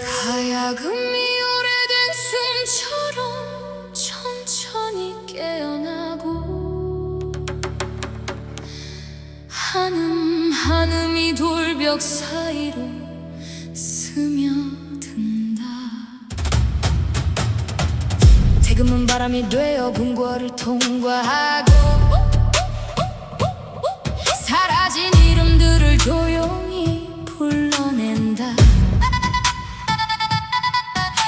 가야금이 오래된 숨처럼 천천히 깨어나고 한음이 돌벽 사이로 스며든다. 대금은 바람이 되어 궁궐을 통과하고 사라진 이름들을 조용히 불러낸다.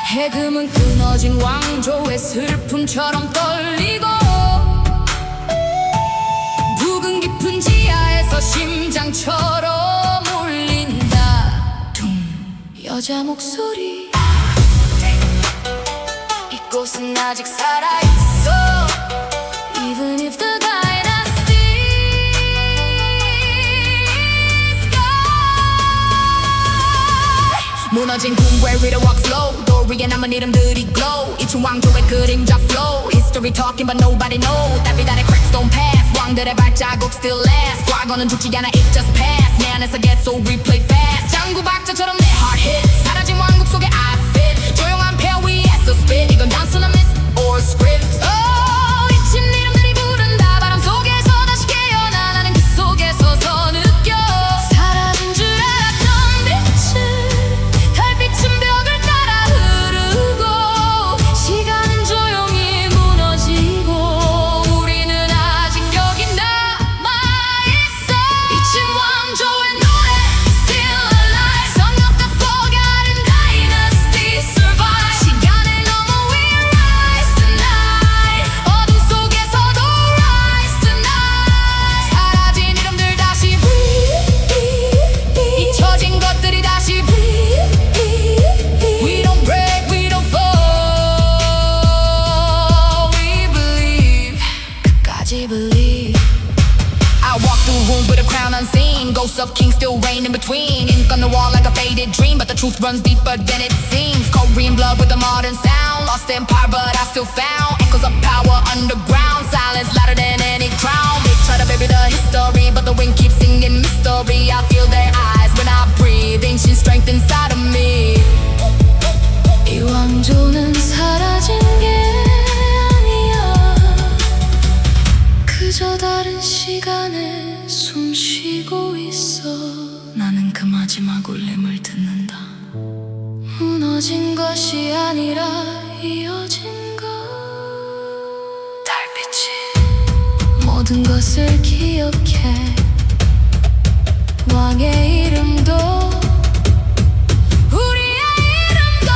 해금은 끊어진 왕조의 슬픔처럼 떨리고 묵은 깊은 지하에서 심장처럼 울린다. 둥 여자 목소리 이곳은 아직 살아있어. Even if the dynasty is gone. 무너진 궁궐 위로 walk slow. 돌 위에 남은 이름들이 glow. 이춘 왕조의 그림자 flow. History talking but nobody know. 달빛 cracks don't pass. 왕들의 발자국 still last. 과거는 죽지 않아 it just pass. 내 안에서 계속 replay fast. 장구 박자처럼 내 heart hit. 사라진 왕국 속에 I fit. 조용한 폐허 위에서 spit. 이건 단순한 myth or script. Oh, 잊힌 이름들이 부른다. 바람 속에서 다시 깨어나. 나는 그 속에 서서 느껴 사라진 줄 알았던 빛을. 달빛은 벽을 따라 흐르고 시간은 조용히 무너지고 우리는 아직 여기 남아있어. 잊힌 왕조의 노래 still alive. Song of the forgotten dynasty survive. 시간을 넘어 we rise tonight. 어둠 속에서도 rise tonight. 사라진 이름들 다시 breathe. 잊혀진 것들이 다시 breathe. We don't break, we don't fall. We believe, 끝까지 believe. I walk through rooms with a crown unseen. Ghosts of kings still reign in between. Ink on the wall like a faded dream, but the truth runs deeper than it seems. Korean blood with a modern sound. Lost empire, but I still found echoes of power underground. Silence louder than any crown. They try to bury the history, but the wind keeps singing mystery. I feel their eyes when I breathe. Ancient strength inside of me. 이 왕조는 사라진 게 아니야. 그저 다른 시간에 숨 쉬고 있어. 나는 그 마지막 울림을 듣는다. 무너진 것이 아니라 이어진 것. 달빛이 모든 것을 기억해. 왕의 이름도 우리의 이름도.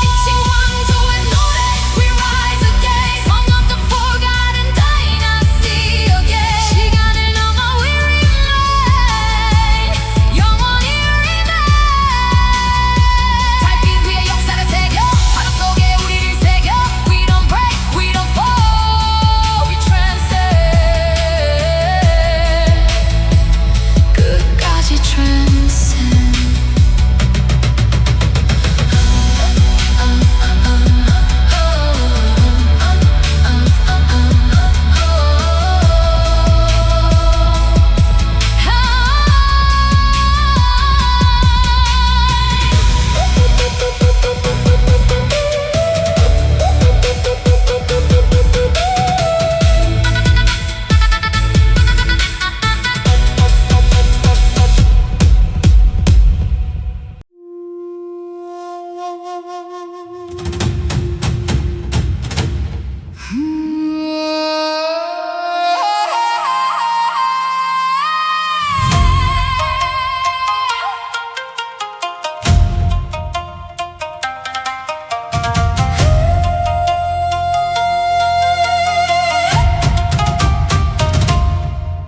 잊힌 왕조의 노래 we rise again. Song of the forgotten dynasty again. 시간을 넘어 we remain. 영원히 remain. 달빛 위에 역사를 새겨. 바람 속에 우리를 새겨. We don't break, we don't fall. We transcend. 끝까지 transcend.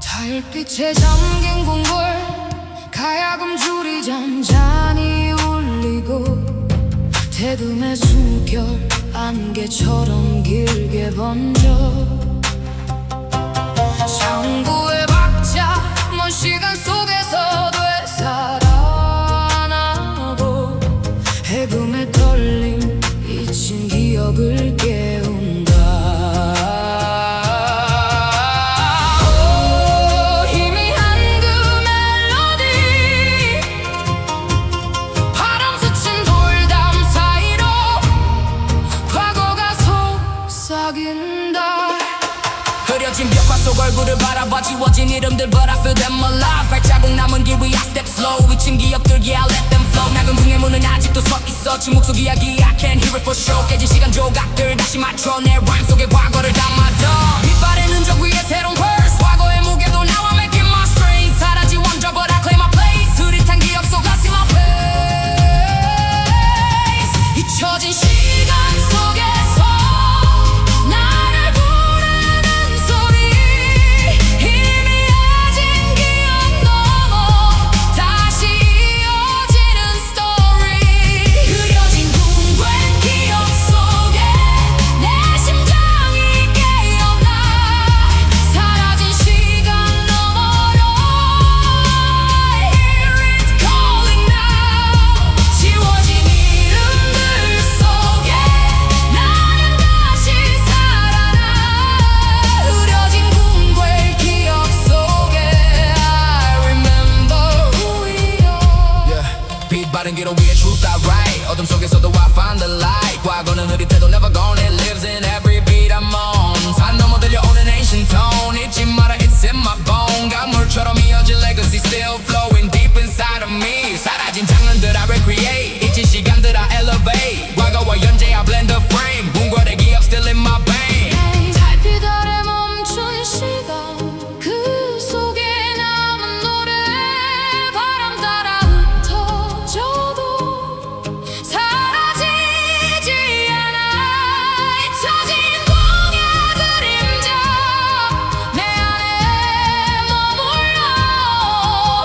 달빛에 잠긴 궁궐. 가야금 줄이 잔잔히 울리고 대금의 숨결 안개처럼 길게 번져. 창구의 박자 먼 시간 속에서 되살아나고 해금의 떨림 잊힌 기억을 깨운다. 희미한 그 멜로디 속 얼굴을 바라봐 지워진 이름들 But I feel them alive 발자국 남은 길 위 I step slow 잊힌 기억들 yeah I let them flow 낡은 궁의 문은 아직도 서있어 침묵 속 이야기 I can hear it for sure 깨진 시간 조각들 다시 맞춰 내 rhyme 속에 과거를 담아둬 빛바랜 흔적 위에 새로운 verse 과거의 무게도 now I'm making my strength 사라진 원조 but I claim my place 흐릿한 기억 속 I see my face 잊혀진 시간 속에서 나를 부르는 소리 희미해진 기억 넘어 다시 이어지는 story 그려진 궁궐 기억 속에 내 심장이 깨어나 사라진 시간 너머로 I hear it calling now 지워진 이름들 속에 나는 다시 살아나 흐려진 궁궐 기억 속에 I remember who we are 빛 바른 길 위에 truth I write 어둠 속에서도 I find the light 과거는 흐릿해도 never gone it lives in every beat I'm on 산 넘어 들려오는 ancient tone 잊지 마라 it's in my bone 강물처럼 이어진 legacy still flowing deep inside of me 사라진 장면들 I recreate 잊힌 시간들 I elevate 과거와 현재 I blend the frame 궁궐의 기억 still in my vein 달빛 아래 멈춘 시간 그 속에 남은 노래 바람 따라 흩어져도 사라지지 않아 잊혀진 공의 그림자 내 안에 머물러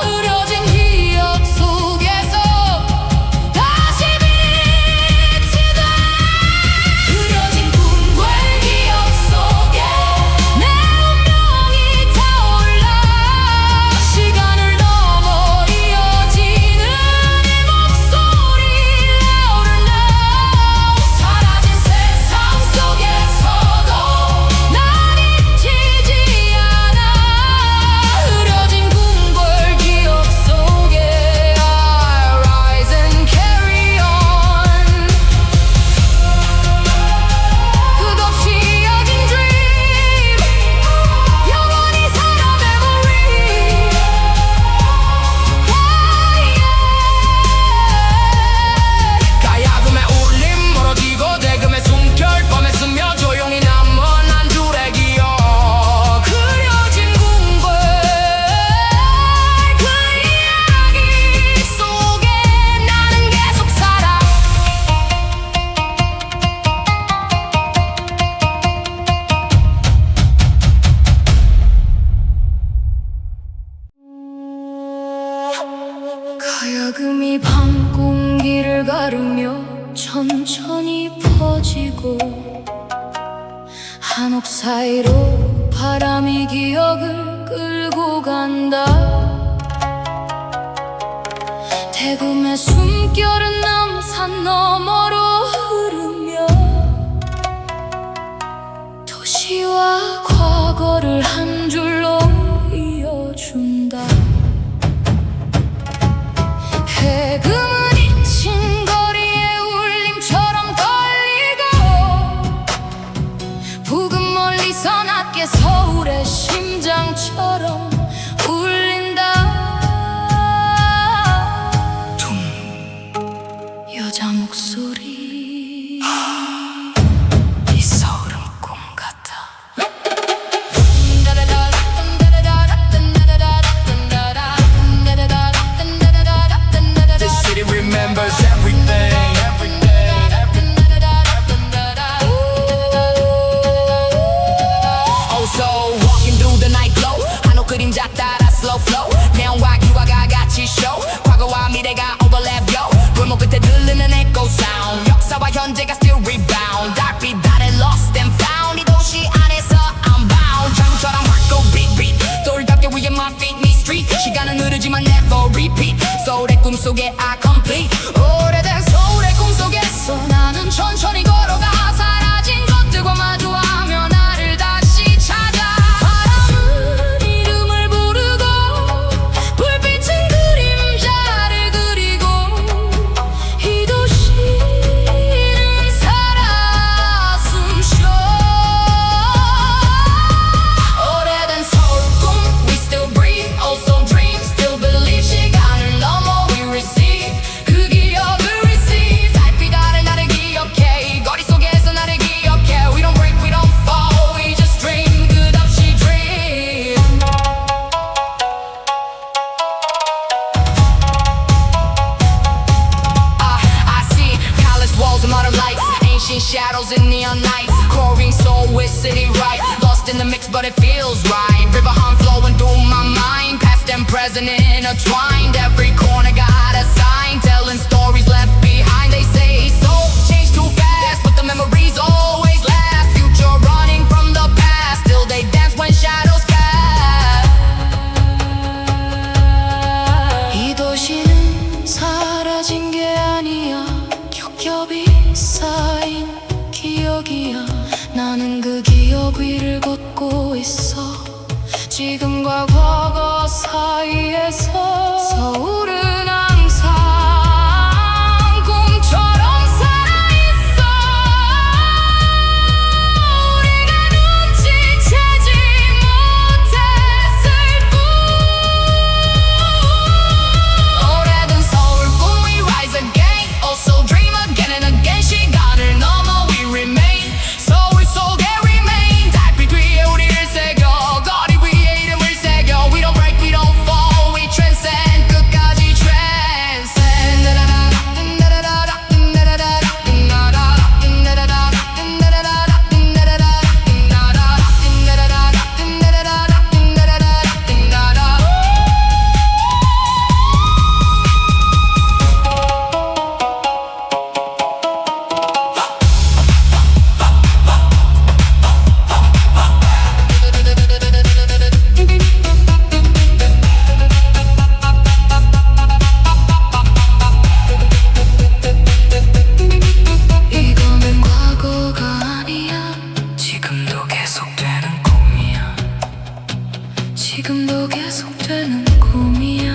흐려진 기억 속에서 다시 빛이 돼 흐려진 궁궐 기억 속에 내 운명이 타올라 시간을 넘어 이어지는 이 목소리 louder now 사라진 세상 속에서도 난 잊히지 않아 흐려진 궁궐 기억 속에 I rise and carry on 끝없이 이어진 dream 영원히 살아 memory 가야금의 울림 멀어지고 대금의 숨결 밤에 스며 조용히 남은 한 줄의 기억 그려진 궁궐 그 이야기 속에 나는 계속 살아 가야금이 밤 공기를 가르며 천천히 퍼지고 한옥 사이로 바람이 기억을 끌고 간다 대금의 숨결은 남산 너머로 흐르며 도시와 과거를 한 줄로 이어준다 해금은 잊힌 거리의 울림처럼 걸리고 부금 멀리서 낮게 서울의 심장처럼 울린다 퉁 여자 목소리 이 서울은 꿈 같아 This city remembers everything. Oh, so walking through the night glow. 한옥 그림자 따라 slow flow. 내용과 기와가 같이 show. 과거와 미래가 overlap yo. 골목 끝에 들리는 echo sound. 역사와 현재가 still rebound. 달빛 아래 lost and found. 이 도시 안에서 I'm bound. 장구처럼 hardcore beat beat. 돌답게 위에 my feet meet street. 시간은 흐르지만 never repeat. 서울의 꿈속에 I complete 오래된 서울의 꿈속에서 나는 천천히 걸어가 사라진 것들과 마주하며 나를 다시 찾아 바람은 이름을 부르고 불빛은 그림자를 그리고 이 도시는 살아 숨쉬어 오래된 intertwined. Every corner got a sign telling stories left behind. They say so change too fast, but the memories always last. Future running from the past, till they dance when shadows cast. 이 도시는 사라진 게 아니야, 겹겹이 쌓인 기억이야. 나는 그 기억 위를 걷고 있어. 지금과 과거 사이에서 서울은 항상 꿈처럼 살아있어. 우리가 눈치채지 못했을 뿐. 오래된 서울 꿈 we rise again. Also dream again and again. 시간을 넘어 we remain. 서울 속에 remain. 달빛 위에 우리를 새겨. 거리 위에 이름을 새겨. We don't break, we don't fall. We transcend. 끝까지 transcend. 이거는 과거가 아니야. 지금도 계속되는 꿈이야. 지금도 계속되는 꿈이야.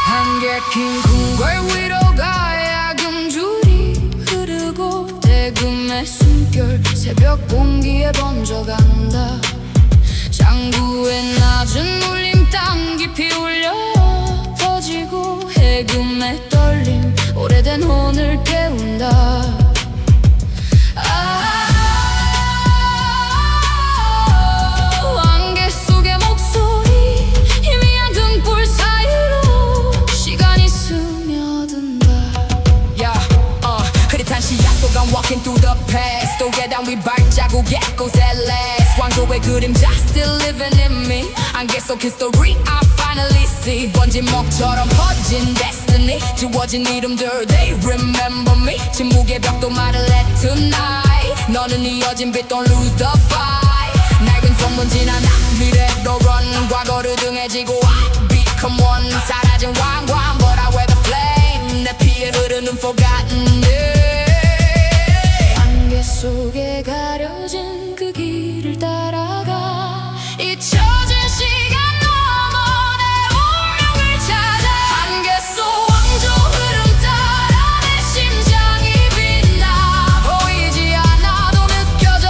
한개 킨 궁궐 위로 가야 금줄이 흐르고 대금의 숨결 새벽 공기에 번져간다. 장구의 낮은 울림 땅 깊이 울려 퍼지고 해금의 떨림 오래된 혼을 깨운다. 안개 속의 목소리 희미한 등불 사이로 시간이 스며든다. 흐릿한 시야 속 I'm walking through the past. 또 계단 위 발자국에 곳에 last. 왕조의 그림자 still living in me. 안개 속 history I finally see. 번진 먹처럼 퍼진 destiny. 지워진 이름들 they remember me. 침묵의 벽도 말을 해 tonight. 너는 이어진 빛 don't lose the fight. 낡은 소문 지나나 미래로 run. 과거를 등에 지고 I become one. 사라진 왕관 but I wear the flame. 내 피에 흐르는 forgotten day. 안개 속에 가려진 그 길을 따라가 잊혀진 시간 넘어 내 운명을 찾아. 안개 속 왕조 흐름 따라 내 심장이 빛나. 보이지 않아도 느껴져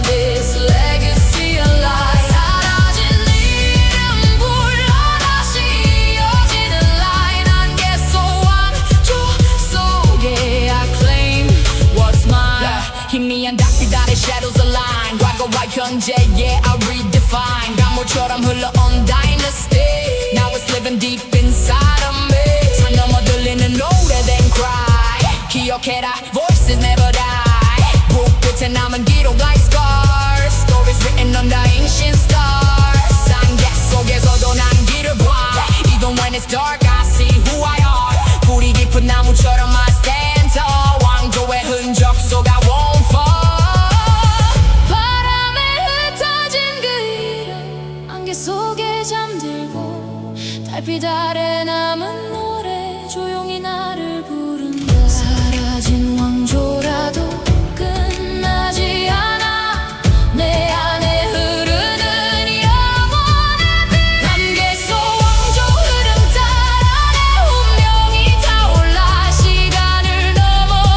this legacy alive. 사라진 이름 불러 다시 이어지는 line. 안개 속 왕조 속에 I claim what's mine. 희미한 dark 아래 shadows align. 과거와 현재 yeah I redefine. 강물처럼 흘러온 dynasty. Now it's living deep inside of me. 산 넘어 들리는 오래된 cry. 기억해라 voices never die. 목 끝에 남은 기록 like scars. Stories written on the ancient stars. 안개 속에서도 난 길을 봐. Even when it's dark I see who I are. 뿌리 깊은 나무처럼 I stand tall. 왕조의 흔적 속 I won't fall. 속에 잠들고 달빛 아래 남은 노래 조용히 나를 부른다. 사라진 왕조라도 끝나지 않아. 내 안에 흐르는 영원의 빛. 안개 속 왕조 흐름 따라 내 운명이 타올라. 시간을 넘어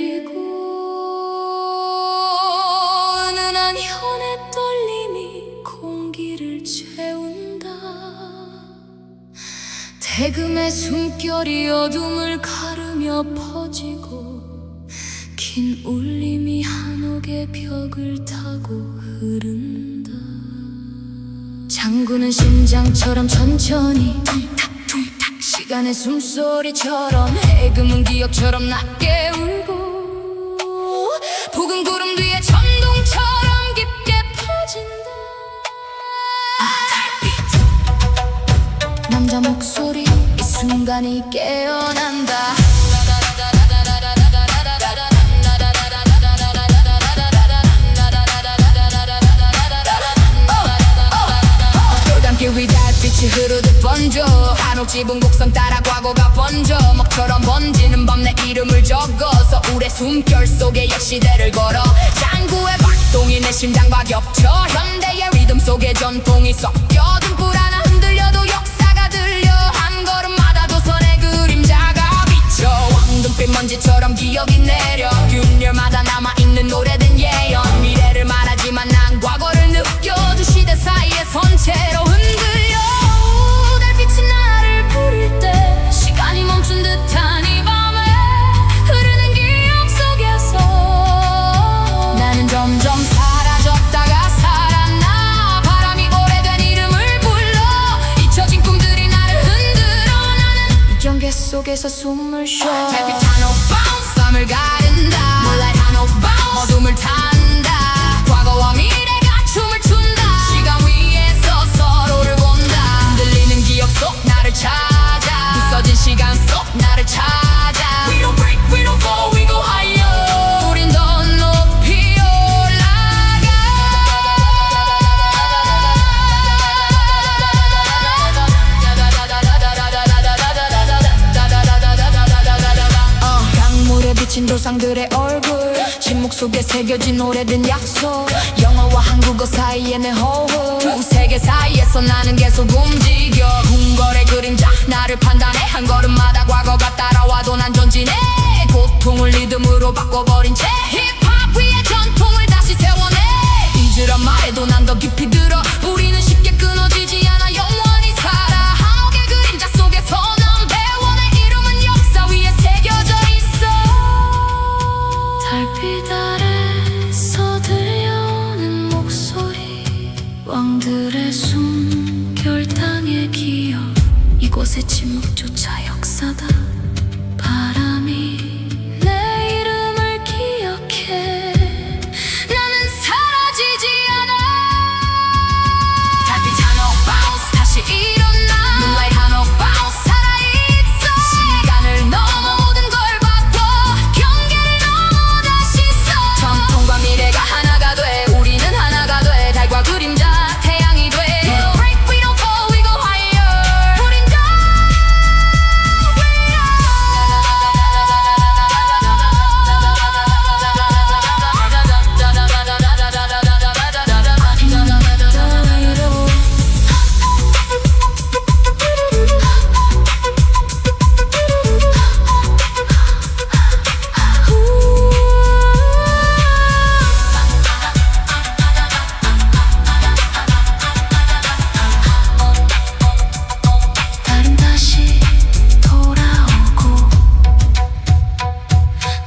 내리고 은은한 현의 떨림이 공기를 채운다. 대금의 숨결이 어둠을 가르며 퍼지고 긴 울림이 한옥의 벽을 타고 흐른다. 잠그는 심장처럼 천천히 퉁탁 시간의 숨소리처럼 해금은 기억처럼 낮게 울고 붉은 구름 뒤에 천둥처럼 깊게 퍼진다. 달빛 남자 목소리 이 순간이 깨어난다. 길 위 달빛이 흐르듯 번져 한옥 지붕 곡선 따라 과거가 번져 먹처럼 번지는 밤 내 이름을 적어서 울의 숨결 속에 옛 시대를 걸어 장구의 박동이 내 심장과 겹쳐 현대의 리듬 속에 전통이 섞여든 불 하나 흔들려도 역사가 들려 한 걸음마다 조선의 그림자가 비쳐 황금빛 먼지처럼 기억이 내려 균열마다 남아있는 오래된 예언 미래를 말하지만 난 과거를 느껴 두 시대 사이에 선체로 흔들려 달빛이 나를 부를 때 시간이 멈춘 듯한 이 밤에 흐르는 기억 속에서 나는 점점 사라졌다가 살아나 바람이 오래된 이름을 불러 잊혀진 꿈들이 나를 흔들어 나는 이 경계 속에서 숨을 쉬어 달빛 한옥 바운스 밤을 가른다 몰라의 한옥 바운스 어둠을 탄다 과거와 미래가 춤을 춘다 시간 위에서 서로를 본다 흔들리는 기억 속 나를 찾아 부서진 시간 속 나를 찾아 We don't break, we don't fall, we go higher 우린 더 높이 올라가 강물에 비친 조상들의 얼굴 침묵 속에 새겨진 오래된 약속 영어와 한국어 사이에 내 호흡 두 세계 사이에서 나는 계속 움직여 궁궐의 그림자 나를 판단해 한 걸음마다 과거가 따라와도 난 전진해 고통을 리듬으로 바꿔버린 채 힙합 위에 전통을 다시 세워내 잊으란 말해도 난 더 깊이 들어 우리는 쉽게 끊어지지 않아 영원히 살아 한옥의 그림자 속에서 난 배워 내 이름은 역사 위에 새겨져 있어 달빛 아래서 들려오는 목소리 왕들의 숨결 땅의 기억 이곳의 침묵조차 역사다 바람이 내 이름을 기억해 나는 사라지지 않아 달빛 한옥 바운스 다시 일어나 Moonlight 한옥 바운스 살아있어 시간을 넘어 모든 걸 바꿔 경계를 넘어 다시 서 전통과 미래가 하나가 돼 우리는 하나가 돼 달과 그림자 태양이 돼 We don't break, we don't fall, we go higher 우린 더 달은 다시 돌아오고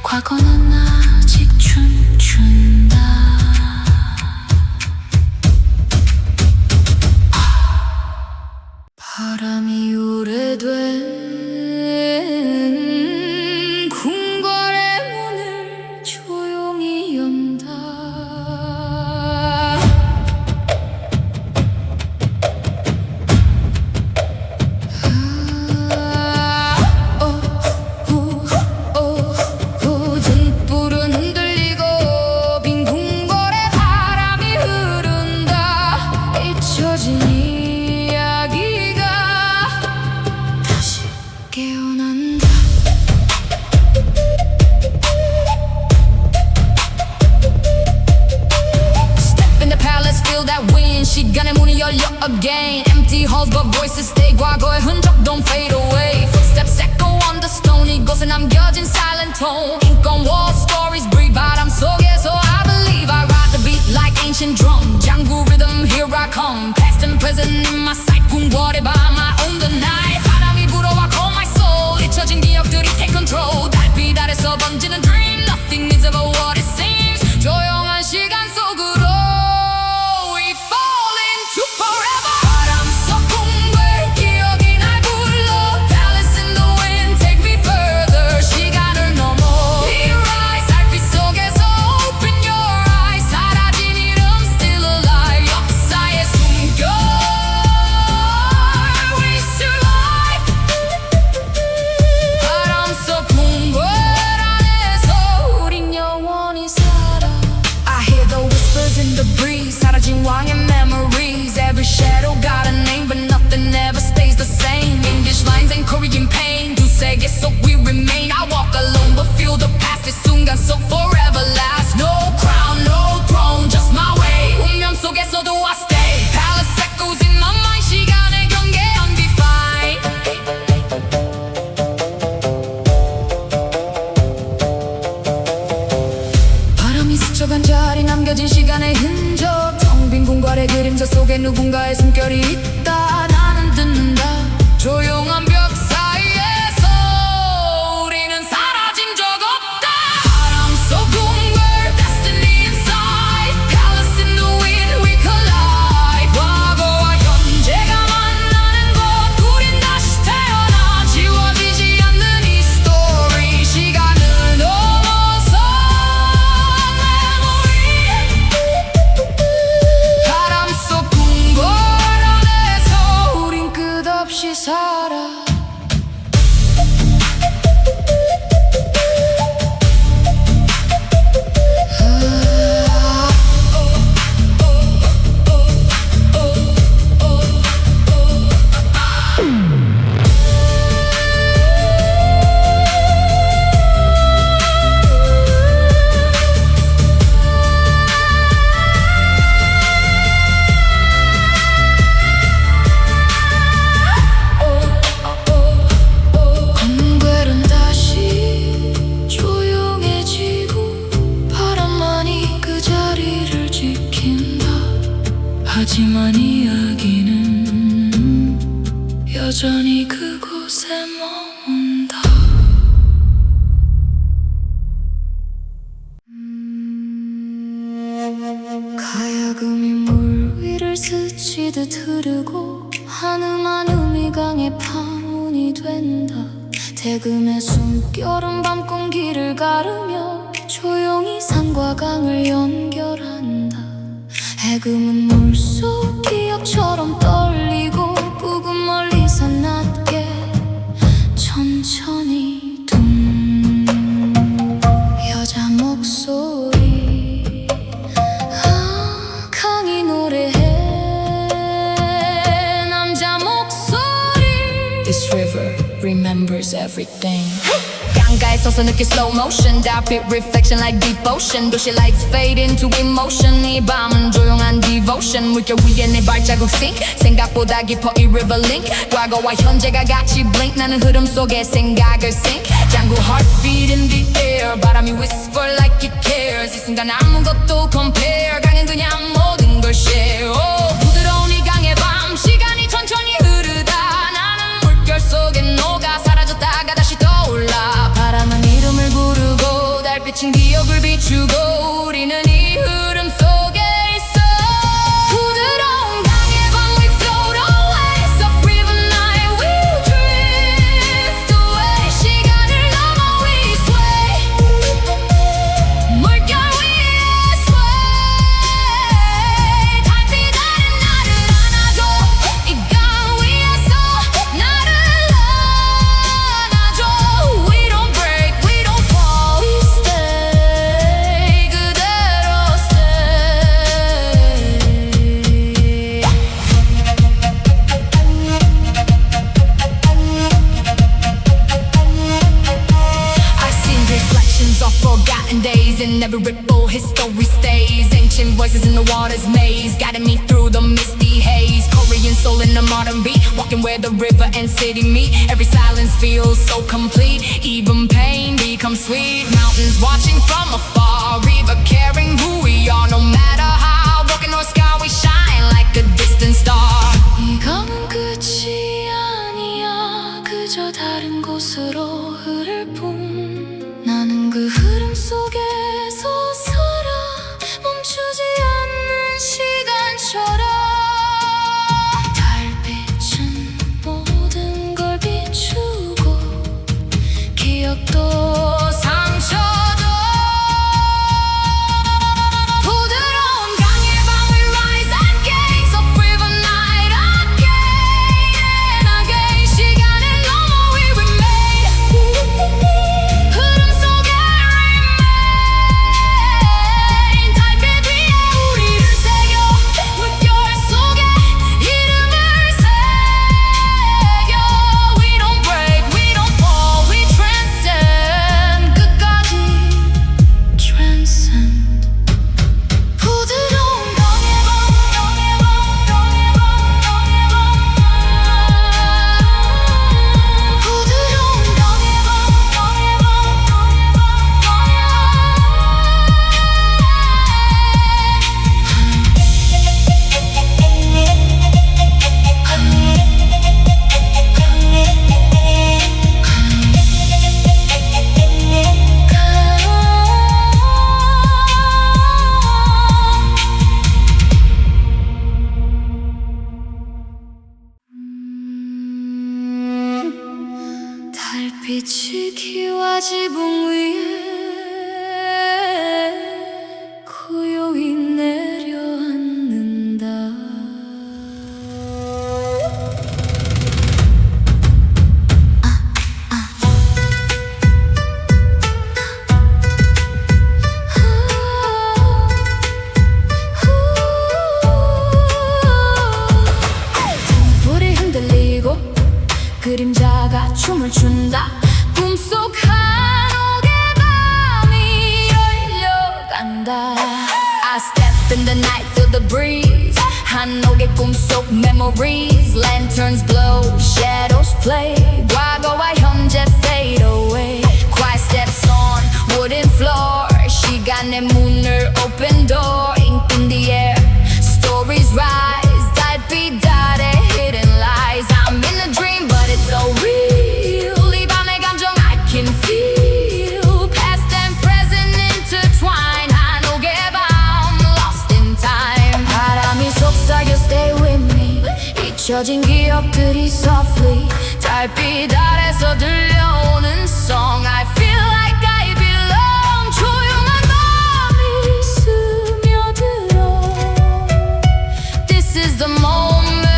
과거는 아직 춤춘다 바람이 오래된 궁궐의 문을 조용히 연다 등불은 흔들리고 빈 궁궐에 바람이 흐른다 잊혀진 이야기가 다시 깨어난다 Step in the palace, feel that wind 시간의 문이 열려 again Empty halls but voices stay 과거의 흔적 don't fade away Footsteps echo on the stone 이곳에 남겨진 silent tone 인권 war stories breathe 바람 속에서 I believe I ride the beat like ancient drum 장구 rhythm here I come past and present in my sight whatever I own the night 바람이 불어와 call my soul 잊혀진 기억들이 take control 달빛 아래서 번지는 dream nothing is ever what it seems 조용한 시간 속으로 we fall into forever 바람 속 공물 기억이 날 불러 palace in the wind take me further 시간을 넘어 we rise 달빛 속에서 open your eyes 사라진 이름 still alive 역사에 숨겨 we survive 바람 속 공물 안에서 우린 영원히 살아 I hear the whispers in the breeze 사라진 왕의 memories every shadow got a name but nothing ever stays the same English lines and Korean pain 두 세계 속 we remain I walk alone but feel the past 이 순간 속 forever last no crown no throne just my way 운명 속에서도 I stay palace echoes in my mind 시간의 경계 undefined 바람이 스쳐간 자리 남겨진 시간의 흔적 텅 빈 공간의 그림자 속에 누군가의 숨결이 있다 나는 듣는다 조용한 벽 사이에서 우리는 사라진 적 없다 바람 속 공물 destiny inside palace in the wind we collide 과거와 현재가 만나는 곳 우린 다시 태어나 지워지지 않는 이 story 시간을 넘어서 memory 바람 속 공물 안에서 우린 끝없이 살아 공갈은 다시 조용해지고 바람만이 그 자리를 지킨다 하지만 이야기는 여전히 그곳에 머문다 가야금이 물 위를 스치듯 흐르고 한음한 음이 강에 파문이 된다 대금의 숨결은 밤 공기를 가르며 조용히 산과 강을 연결한다 해금은 물속 기억처럼 떨리고 북은 멀리서 낮게 천천히 둥 여자 목소리 강이 노래해 남자 목소리 This river remembers everything 강가에 서서 느낄 slow motion 달빛 reflection like deep ocean 도시 lights fade into emotion 이 밤은 조용한 devotion 물결 위에 내 발자국 sink 생각보다 깊어 이 river link 과거와 현재가 같이 blink 나는 흐름 속에 생각을 sink 장구 heartbeat in the air 바람이 whisper like it cares 이 순간 아무것도 compare 강은 그냥 모든 걸 share 부드러운 이 강의 밤 시간이 천천히 흐르다 나는 물결 속에 녹아 사라졌다가 다시 떠올라 바람은 이름을 부르고 달빛은 기억을 비추고 우리는 이 흐름 속에 있어 부드러운 강의 밤 we float away soft river night we drift away 시간을 넘어 we sway 물결 위에 sway 달빛 아래 나를 안아줘 이 강 위에서 나를 안아줘 We don't break, we don't fall We stay 그대로 forgotten days. In every ripple, history stays. Ancient voices in the water's maze, guiding me through the misty haze. Korean soul in a modern beat, walking where the river and city meet. Every silence feels so complete, even pain becomes sweet. Mountains watching from afar, river caring who we are. No matter how broken or scar, we shine like a distant star. 이 강은 끝이 아니야, 그저 다른 곳으로 흐를 뿐. 나는 그 흐름 속에서 살아, 멈추지 않는 시간처럼. 달빛은 모든 걸 비추고, 기억도 상처도. 부드러운 강의 밤 we rise and gaze of river night again and again. 시간을 넘어 we remain, 흐름 속에 remain. 달빛 위에 우리를 새겨, 물결 속에 이름을 새겨. We don't break, we don't fall, we transcend. 끝까지 transcend. 부드러운 강의 밤, 강의 밤, 강의 밤, 강의 밤. 부드러운 강의 밤, 강의 밤, 강의 밤, 달빛이 기와 지붕 위에 고요히 내려앉는다. 불이 흔들리고 그림자가 춤을 춘다. 꿈속 한옥의 밤이 열려간다. I step in the night, feel the breeze. 한옥의 꿈속 memories. Lanterns glow, shadows play. 과거와 현재 fade away. Quiet steps on wooden floor. 시간의 문을 open door. Ink in the air, stories rise. 달빛 아래 hidden lies. I'm in a dream but it's so real. 이 밤의 감정 I can feel. Past and present intertwine. 한옥의 밤 lost in time. 바람이 속삭여 stay with me. 잊혀진 기억들이 softly. 달빛 아래서 들려오는 song. I feel like I belong. 조용한 밤이 스며들어. This is the moment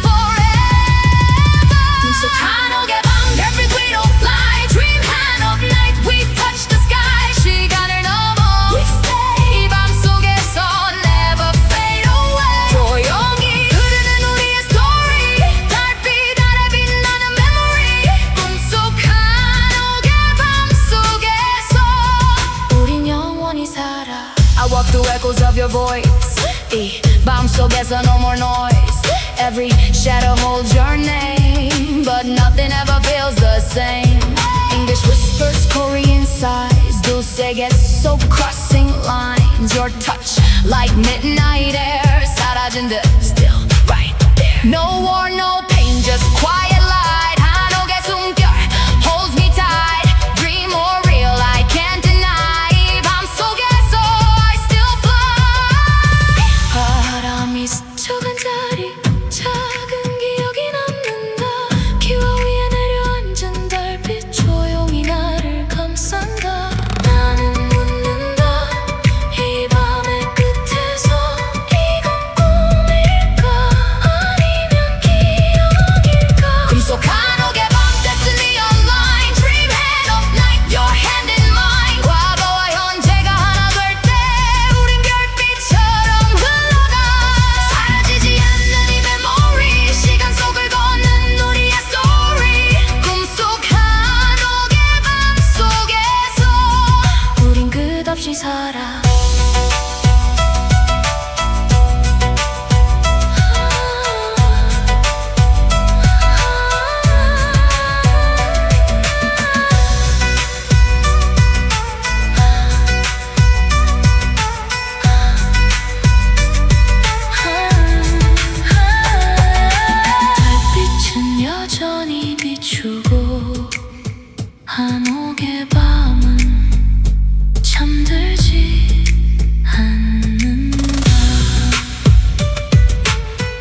forever. 꿈속 한옥의 밤, every window fly. Dream 한옥 night, we touch the sky. 시간을 넘어 we stay. 이 밤 속에서 never fade away. 조용히 흐르는 우리의 story. 달빛 아래 빛나는 memory. 꿈속 한옥의 밤 속에서 우린 영원히 살아. I walk through echoes of your voice. 이 밤 속에서 no more noise. Every shadow holds your name, but nothing ever feels the same. English whispers, Korean sighs. Dulce gets so crossing lines. Your touch like midnight air. 사라진 듯 still right there. No war, no pain, just quiet light. 한옥의 숨결 holds me tight. Dream or real, I can't deny. 이 밤 속에서 I still fly. 바람이 스쳐간 자리, 작은 기억이 남는다. 기와 위에 내려앉은 달빛 조용히 나를 감싼다. 나는 묻는다. 이 밤의 끝에서 이건 꿈일까 아니면 기억일까. 끝없이 살아. 달빛은 여전히 비추고 한옥의 밤은 잠들지 않는다.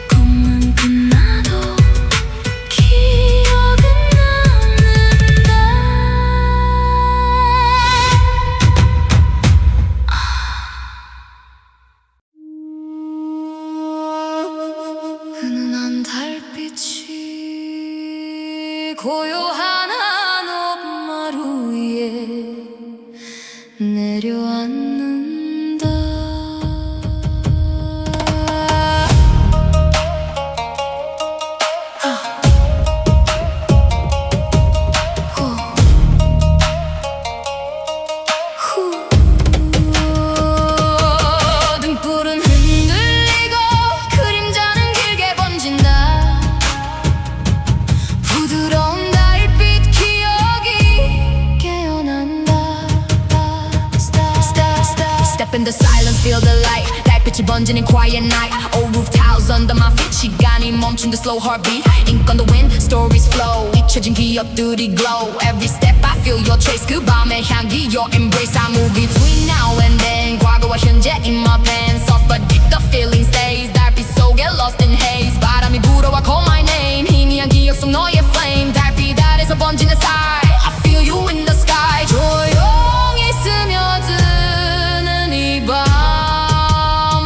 꿈은 끝나도 기억은 남는다. 은은한 달빛이 고요한 한옥마루 위에 내려앉는다. 등불은 흔들리고 그림자는 길게 번진다. 부드러운 달빛 기억이 깨어난다. Step in the silence, feel the light. 달빛이 번지는 quiet night. Old roof tiles under my feet. 시간이 멈춘 the slow heartbeat. Ink on the wind, stories flow. 잊혀진 기억들이 glow. Every step I feel your trace. 그 밤의 향기, your embrace. I move between now and then. 과거와 현재 in my pants. Soft but deep, the feeling stays. 달빛 속에 lost in haze. 바람이 불어와 call my name. 희미한 기억 속 너의 flame. 달빛 아래서 번지는 sigh. I feel you in the sky. 조용히 스며드는 이 밤.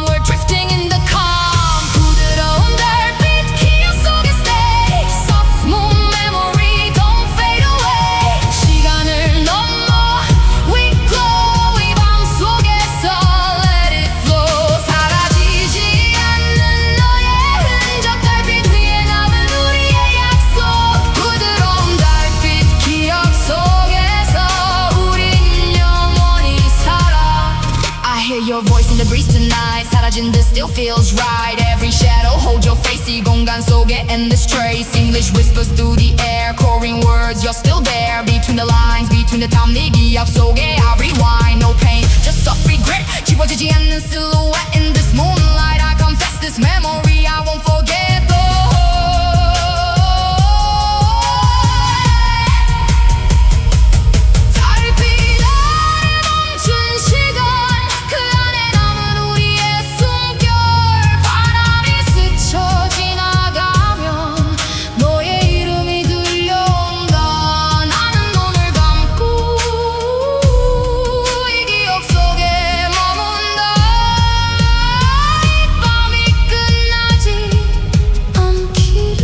We're drifting in the calm. 부드러운 달빛 기억 속에 stay. Soft moon memory don't fade away. 시간을 넘어 we glow. 이 밤 속에서 let it flow. 사라지지 않는 너의 흔적. 달빛 위에 남은 우리의 약속. 부드러운 달빛 기억 속에서 우린 영원히 살아. I hear your voice in the breeze tonight. 사라진 듯 still feels right. Every shadow hold your face. 이 공간 속에 endless trace. English whispers through the air. Calling words you're still there. Between the lines, between the time 네 기억 속에 I rewind. No pain, just soft regret. 지워지지 않는 silhouette in this moonlight. I confess this memory I won't forget. 달빛 아래 멈춘 시간. 그 안에 남은 우리의 숨결. 바람이 스쳐 지나가면 너의 이름이 들려온다. 나는 눈을 감고 이 기억 속에 머문다. 이 밤이 끝나지 않기를.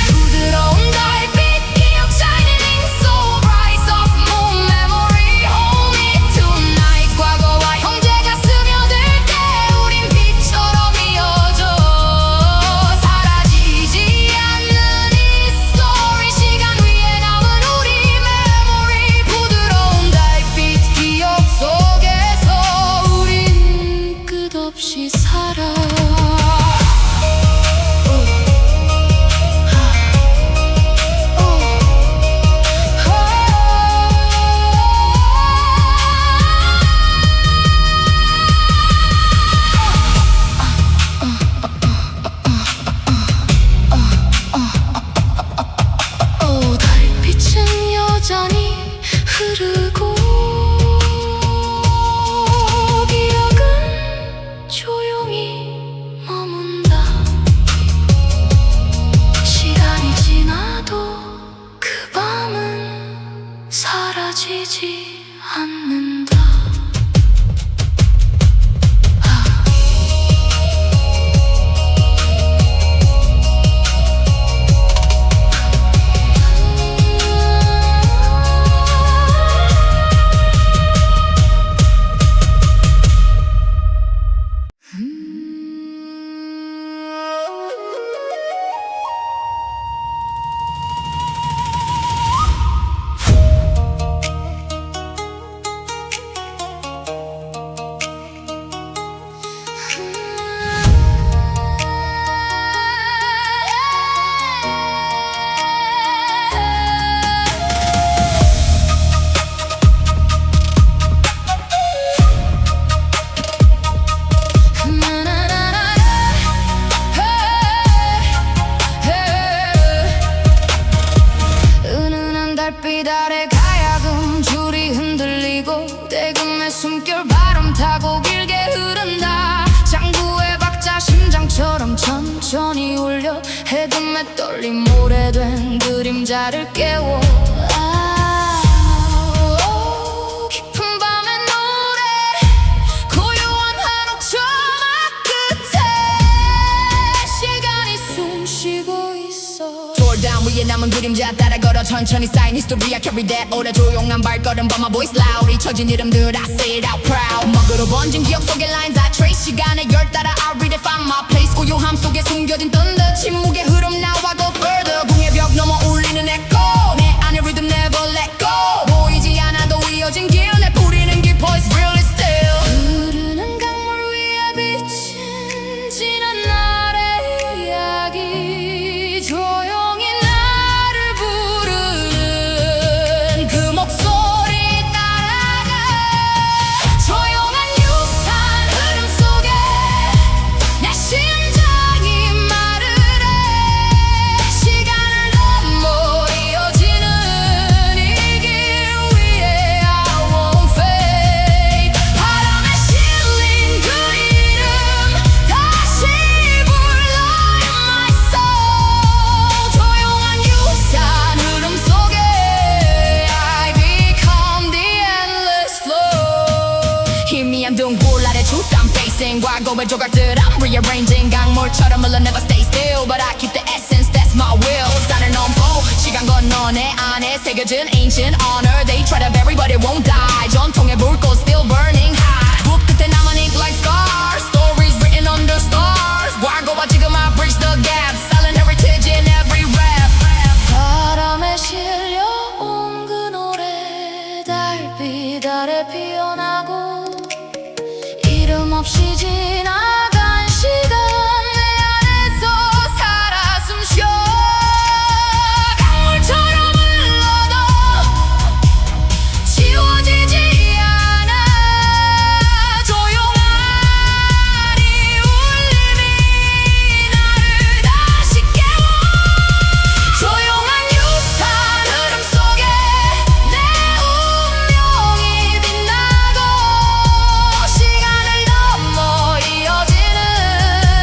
부드러운 달빛 기억 shining so bright. Soft moon memory hold me tonight. 과거와 현재가 스며들 때 우린 빛처럼 이어져. 사라지지 않는 이 story. 시간 위에 남은 우리 memory. 부드러운 달빛 기억 속에서 우린 끝없이 살아. 달빛은 여전히 흐르고 기억은 조용히 머문다. 시간이 지나도 그 밤은 사라지지 않는다. 떨림 오래된 그림자를 깨워 깊은 밤의 노래 고요한 한옥 저막 끝에 시간이 숨쉬고 있어. Tore down 위에 남은 그림자 따라 걸어 천천히 쌓인 history I carry that 오래 조용한 발걸음 but my voice loud 잊혀진 이름들 I say it out proud 먹으로 번진 기억 속의 lines I trace 시간의 열 따라 I redefine my place 고요함 속에 숨겨진 thunder 침묵의 흐름 now I go further 궁의 벽 넘어 울리는 echo 내 안의 rhythm never let go 보이지 않아도 이어진 길 내 뿌리는 깊어 it's really still 흐르는 강물 위에 비친 지난 날의 이야기 조용히 나를 부르는 그 목소리 따라가 조용한 유산 흐름 속에 내 심장이 말을 해 시간을 넘어 이어지는 이 길 위에 I won't fade 바람에 실린 그 이름 다시 불러 in my soul 조용한 유산 흐름 속에 I become the endless flow 희미한 등불 아래 주땀 facing 과거의 조각들 I'm rearranging 강물처럼 흘러 never stay still but I keep the essence that's my will 산을 넘고 시간 건너 내 안에 새겨진 ancient honor they try to bury but it won't die 전통의 불꽃 still burning high 붓 끝에 남은 ink like scars stories written under stars 과거와 지금 I bridge the gap silent heritage in every rap 바람에 실려온 그 노래 달빛 아래 피어나고 이름 없이 지나간 시간 내 안에서 살아 숨쉬어 강물처럼 흘러도 지워지지 않아 조용한 이 울림이 나를 다시 깨워 조용한 유산 흐름 속에 내 운명이 빛나고 시간을 넘어 이어지는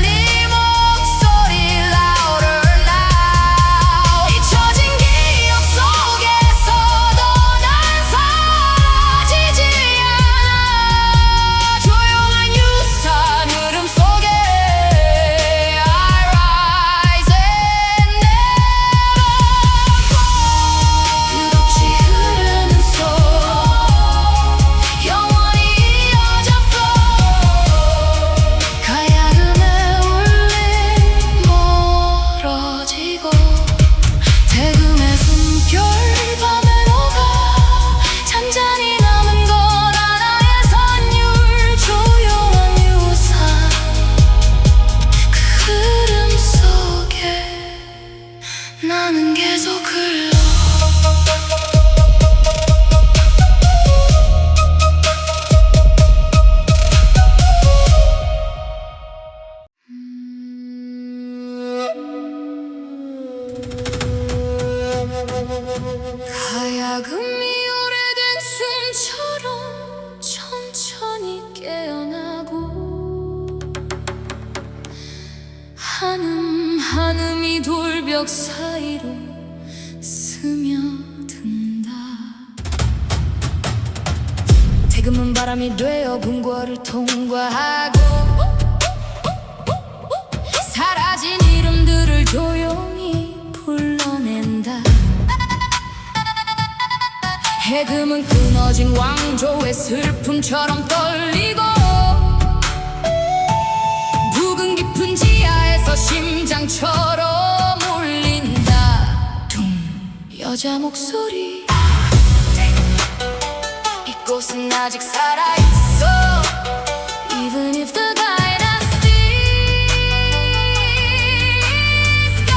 이 목소리 louder now 잊혀진 기억 속에서도 난 사라지지 않아 조용한 유산 흐름 속에 I rise and never fall 끝없이 흐르는 소 영원히 이어져 flow 가야금의 울림 멀어지고 대금의 숨결 밤에 녹아 잔잔히 남은 건 하나의 선율 조용한 유산 그 흐름 속에 나는 계속 흘러 가야금이 오래된 숨처럼 천천히 깨어나고 한음이 돌벽 사이로 스며든다 대금은 바람이 되어 궁궐을 통과하고 사라진 이름들을 조용히 불러낸다 해금은 끊어진 왕조의 슬픔처럼 떨리고 묵은 깊은 지하에서 심장처럼 울린다 둥 여자 목소리 이곳은 아직 살아있어 Even if the dynasty is gone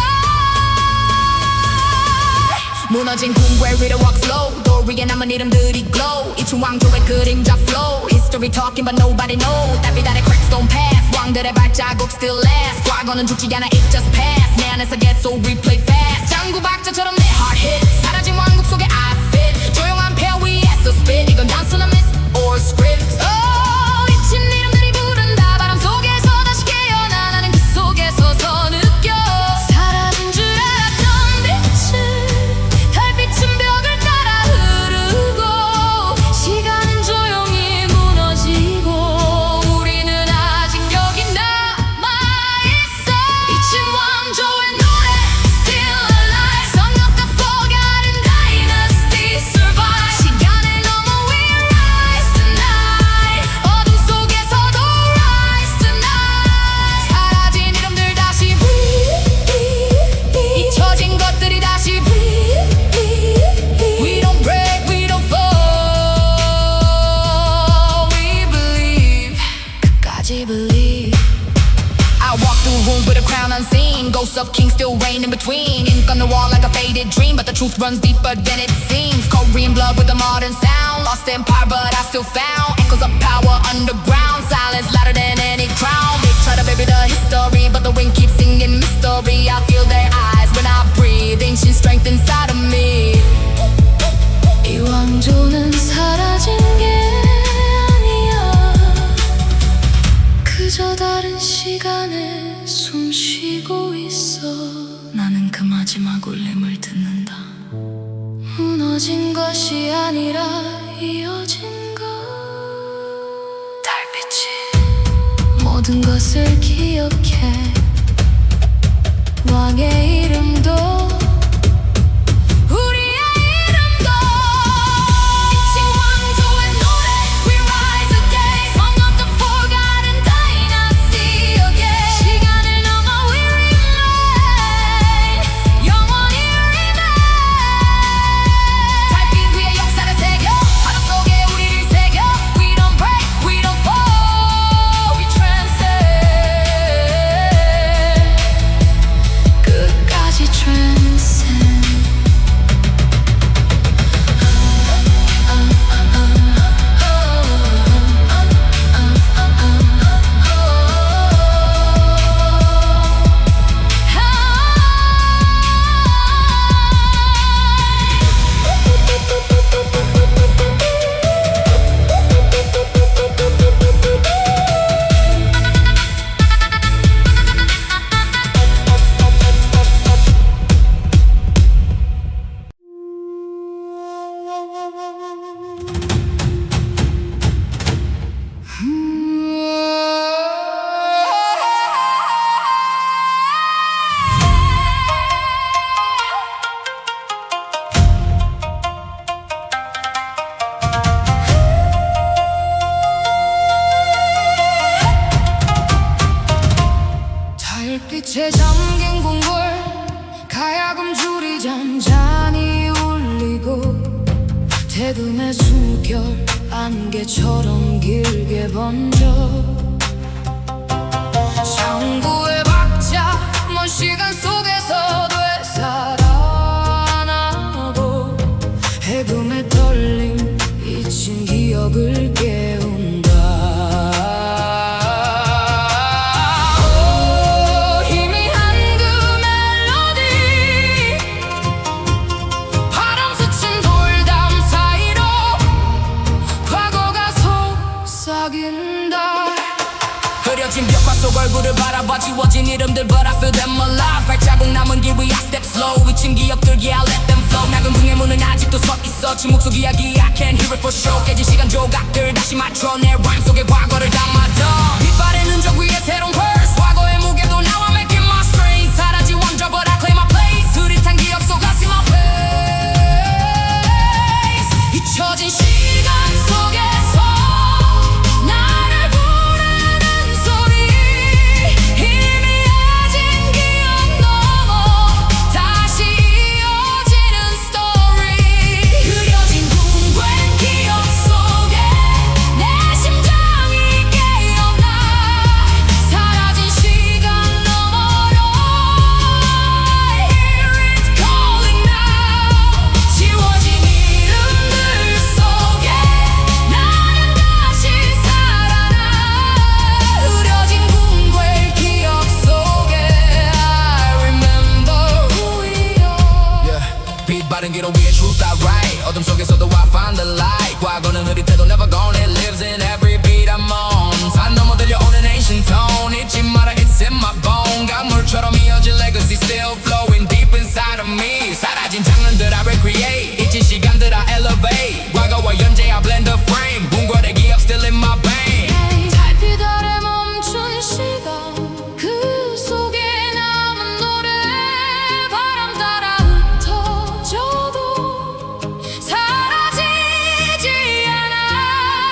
무너진 궁궐 위로 walk slow 돌 위에 남은 이름들이 glow 잊힌 왕조의 그림자 flow history talking but nobody know 달빛 아래 cracks don't pass 왕들의 발자국 still last 과거는 죽지 않아 it just pass 내 안에서 계속 replay fast 장구 박자처럼 내 heart hit 사라진 왕국 속에 I fit 조용한 폐허 위에서 spit 이건 단순한 miss or script 잊힌 이름들이 부른다 바람 속에서 다시 깨어나 나는 그 속에서 서 느껴 사라진 줄 Ghosts of kings still reign in between. Ink on the wall like a faded dream, but the truth runs deeper than it seems. Korean blood with a modern sound. Lost empire, but I still found echoes of power underground. Silence louder than any crown. They try to bury the history, but the wind keeps singing mystery. I feel their eyes when I breathe. Ancient strength inside of me. 이 왕조는 사라진 게 아니야. 그저 다른 시간에 숨 쉬고 있어. 나는 그 마지막 울림을 듣는다. 무너진 것이 아니라 이어진 것. 달빛이 모든 것을 기억해. 왕의 이름도 달빛에 잠긴 궁궐 가야금 줄이 잔잔히 울리고 대금의 숨결 안개처럼 길게 번져 창구의 박자 먼 시간 속에서 되살아나고 해금의 떨림 잊힌 기억을 깨운다. 흐려진 벽화 속 얼굴을 바라봐 지워진 이름들 but I feel them alive. 발자국 남은 길 위 I step slow. 잊힌 기억들 yeah I let them flow. 낡은 궁의 문은 아직도 서있어. 침묵 속 이야기 I can't hear it for sure. 깨진 시간 조각들 다시 맞춰 내 rhyme 속에 과거를 담아둬. 빛바랜 흔적 위에 새로운 verse. 과거의 무게도 now I'm making my strain. 사라진 원조 but I claim my place. 흐릿한 기억 속 I see my face. 잊혀진 시간 속에서 바른 길 위에 truth I write. 어둠 속에서도 I find the light. 과거는 흐릿해도 never gone. It lives in every beat I'm on. 산 넘어 들려오는 ancient tone. 잊지 마라 it's in my bone. 강물처럼 이어질 legacy still flowing deep inside of me. 사라진 장면들 I recreate. 잊힌 시간들 I elevate. 과거와 현재 I blend the frame. 궁궐의 기억 still in my vein. 달빛 아래 멈춘 시간 그 속에 남은 노래 바람 따라 흩어져도 사라지지 않아.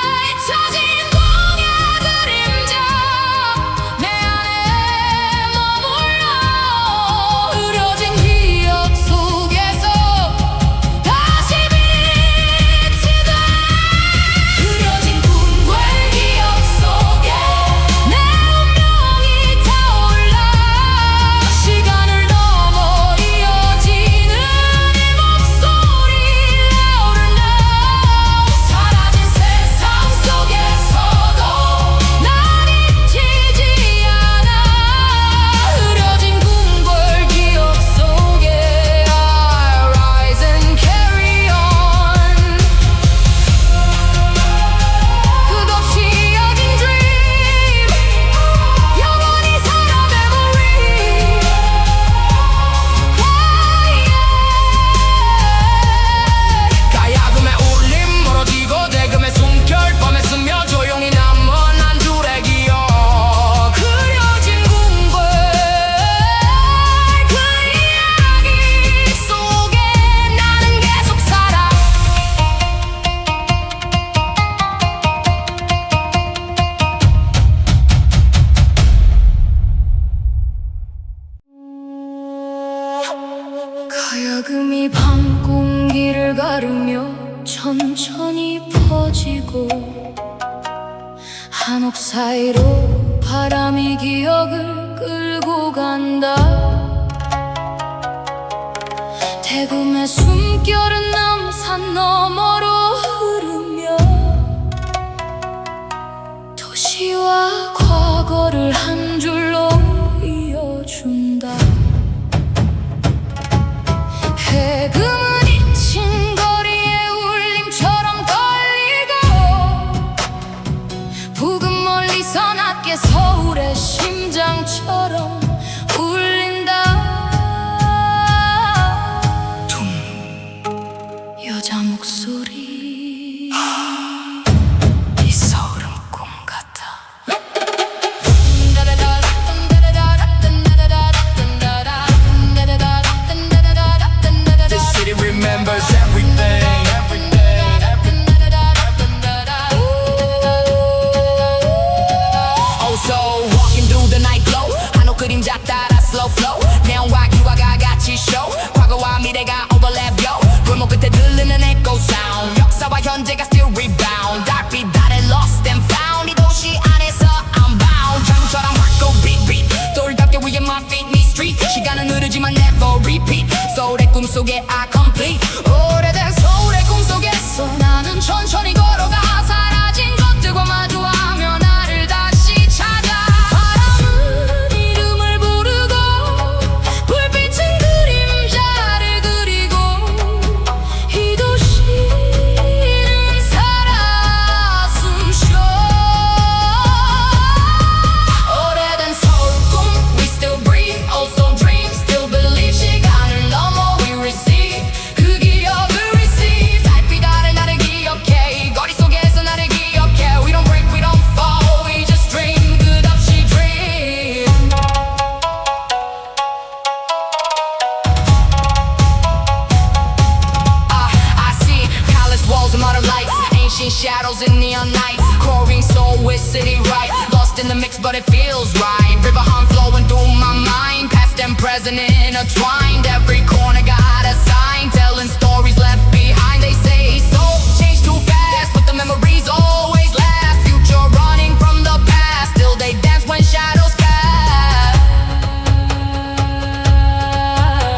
퍼지고 한옥 사이로 바람이 기억을 끌고 간다. 대금의 숨결은 남산 너머로 흐르며 도시와 과거를 한 줄로 이어준다. 해금은 잊힌 거리의 울림처럼 걸리고 북은 멀리서 낮게 서울의 심장처럼 울린다. 여자 목소리 이 서울은 꿈 같아. This city remembers everything. Oh, so walking through the night glow. 한옥 그림자 따라 slow flow. 내용과 기와가 같이 show. 과거와 미래가 overlap yo. 골목 끝에 들리는 echo sound. 역사와 현재가 still rebound. 달빛 아래 lost and found. 이 도시 안에서 I'm bound. 장처럼 hardcore beat beat. 돌답게 위에 my feet meet street. 시간은 흐르지만 never repeat. 서울의 꿈속에 I complete. 오래된 서울의 꿈속에서 나는 천천히 걸어가. 사라진 것들과 마주하며 나를 다시 찾아. 바람은 이름을 부르고 불빛은 그림자를 그리고 이 도시는 살아 숨쉬어. 오래된 서울 꿈 We still breathe, also dream Still believe 시간을 넘어 We receive 그 기억을 receive 달빛 아래 나를 기억해 거리 속에서 나를 기억해 We don't break, we don't fall We just dream 끝없이 dream I see palace walls and modern lights Ancient shadows and neon nights Pouring soul with city right Lost in the mix but it feels right River hum flowing through my mind Past and present intertwined Every corner got a sign Telling stories left behind They say so change too fast But the memories always last Future running from the past Still they dance when shadows cast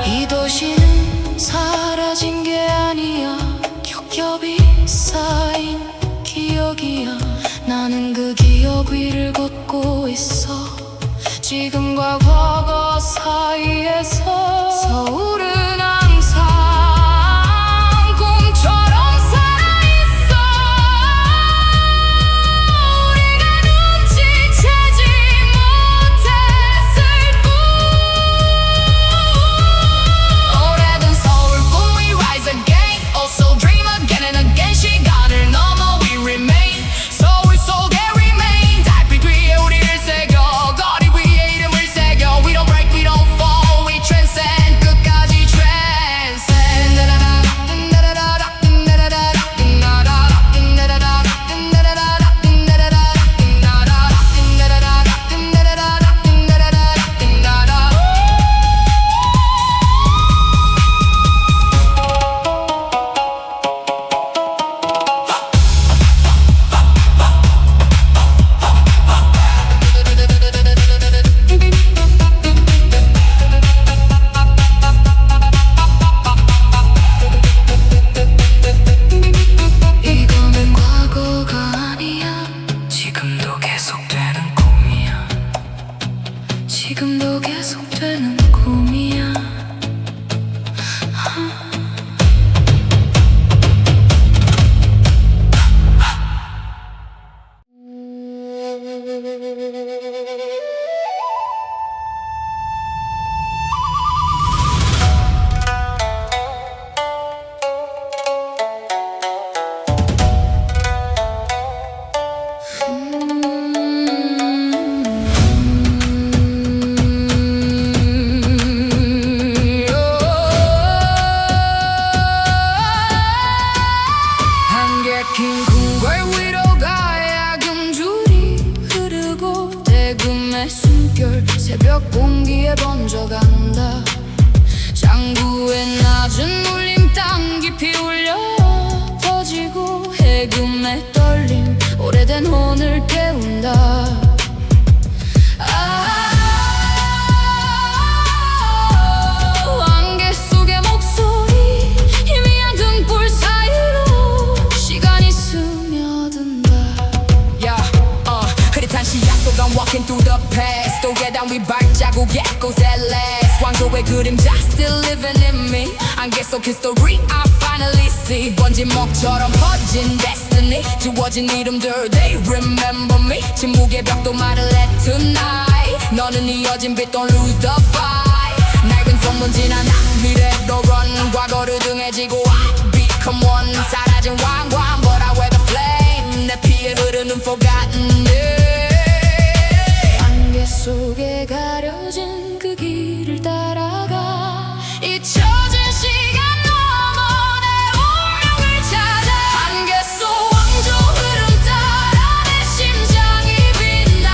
이 도시는 사라진 게 아니야. 겹겹이 쌓인 기억이야. 나는 그 기억 위를 걷고 있어. 지금과 과거 사이에서 서울은 항상 꿈처럼 살아있어. 우리가 눈치채지 못했을 뿐. 오래된 서울 꿈 We rise again Also dream again and again 시간을 넘어 We remain 서울 속에 remain 달빛 위에 우리를 새겨 거리 위에 이름을 새겨 We don't break, we don't fall We transcend 끝까지 transcend 이거는 과거가 아니야. 지금도 계속되는 꿈이야 지금도 계속되는 꿈이야. 긴 궁궐 위로 가야 금줄이 흐르고 대금의 숨결 새벽 공기에 번져간다. 장구의 낮은 울림 땅 깊이 울려 퍼지고 대금의 떨림 오래된 혼을 깨운다. 안개 속의 목소리 희미한 등불 사이로 시간이 스며든다. 흐릿한 시야 속 I'm walking through the past. 또 계단 위 발자국 echoes at last. 왕조의 그림자 still living in me. 안개 속 history I finally see. 번진 먹처럼 퍼진 destiny. 지워진 이름들 they remember me. 침묵의 벽도 말을 해 tonight. 너는 이어진 빛 don't lose the fight. 낡은 소문 지나 나 미래로 run. 과거를 등에 지고 I become one. 사라진 왕관 but I wear the flame. 내 피에 흐르는 forgotten day. 안개 속에 가려진 그 길을 따라가 잊혀진 시간 넘어 내 운명을 찾아. 안개 속 왕조 흐름 따라 내 심장이 빛나.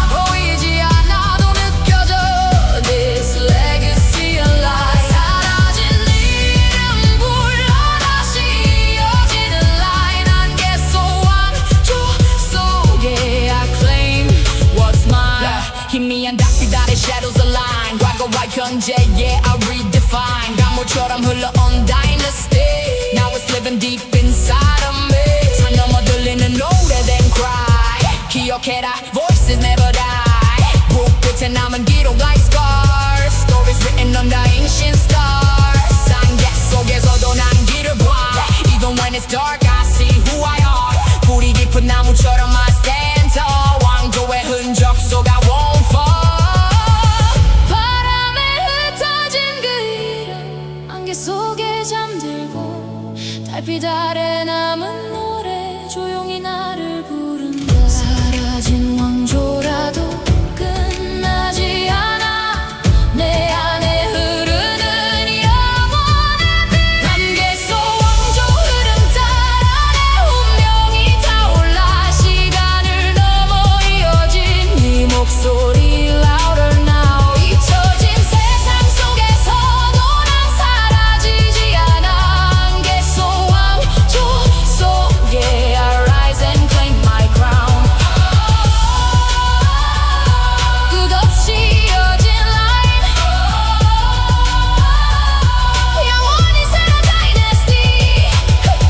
보이지 않아도 느껴져 This legacy alive. 사라진 이름 불러 다시 이어지는 line. 안개 속 왕조 속에 I claim what's mine. 희미한 dark 아래 shadows align. 과거와 현재 yeah I redefine. 강물처럼 흘러온 dynasty. Now it's living deep inside of me. 산 넘어 들리는 오래된 cry. 기억해라 voices never die. 목 끝에 남은 기록 like scars. Stories written on the ancient stars. 안개 속에서도 난 길을 봐. Even when it's dark I see who I are. 뿌리 깊은 나무처럼 I stand tall. 왕조의 흔적 속 I won't fall. 바람에 흩어진 그 이름 안개 속에 잠들고 달빛 아래 남은 노래 조용히 나를 부른다. 사라진 왕조라도 끝나지 않아. 내 안에 흐르는 영원의 빛. 안개 속 왕조 흐름 따라 내 운명이 타올라. 시간을 넘어 이어진 네 목소리 louder now. 잊혀진 세상 속에서도 난 사라지지 않아. 안개 속 왕조 속에 I rise and claim my crown. 끝없이 이어진 line. 영원히 사는 dynasty.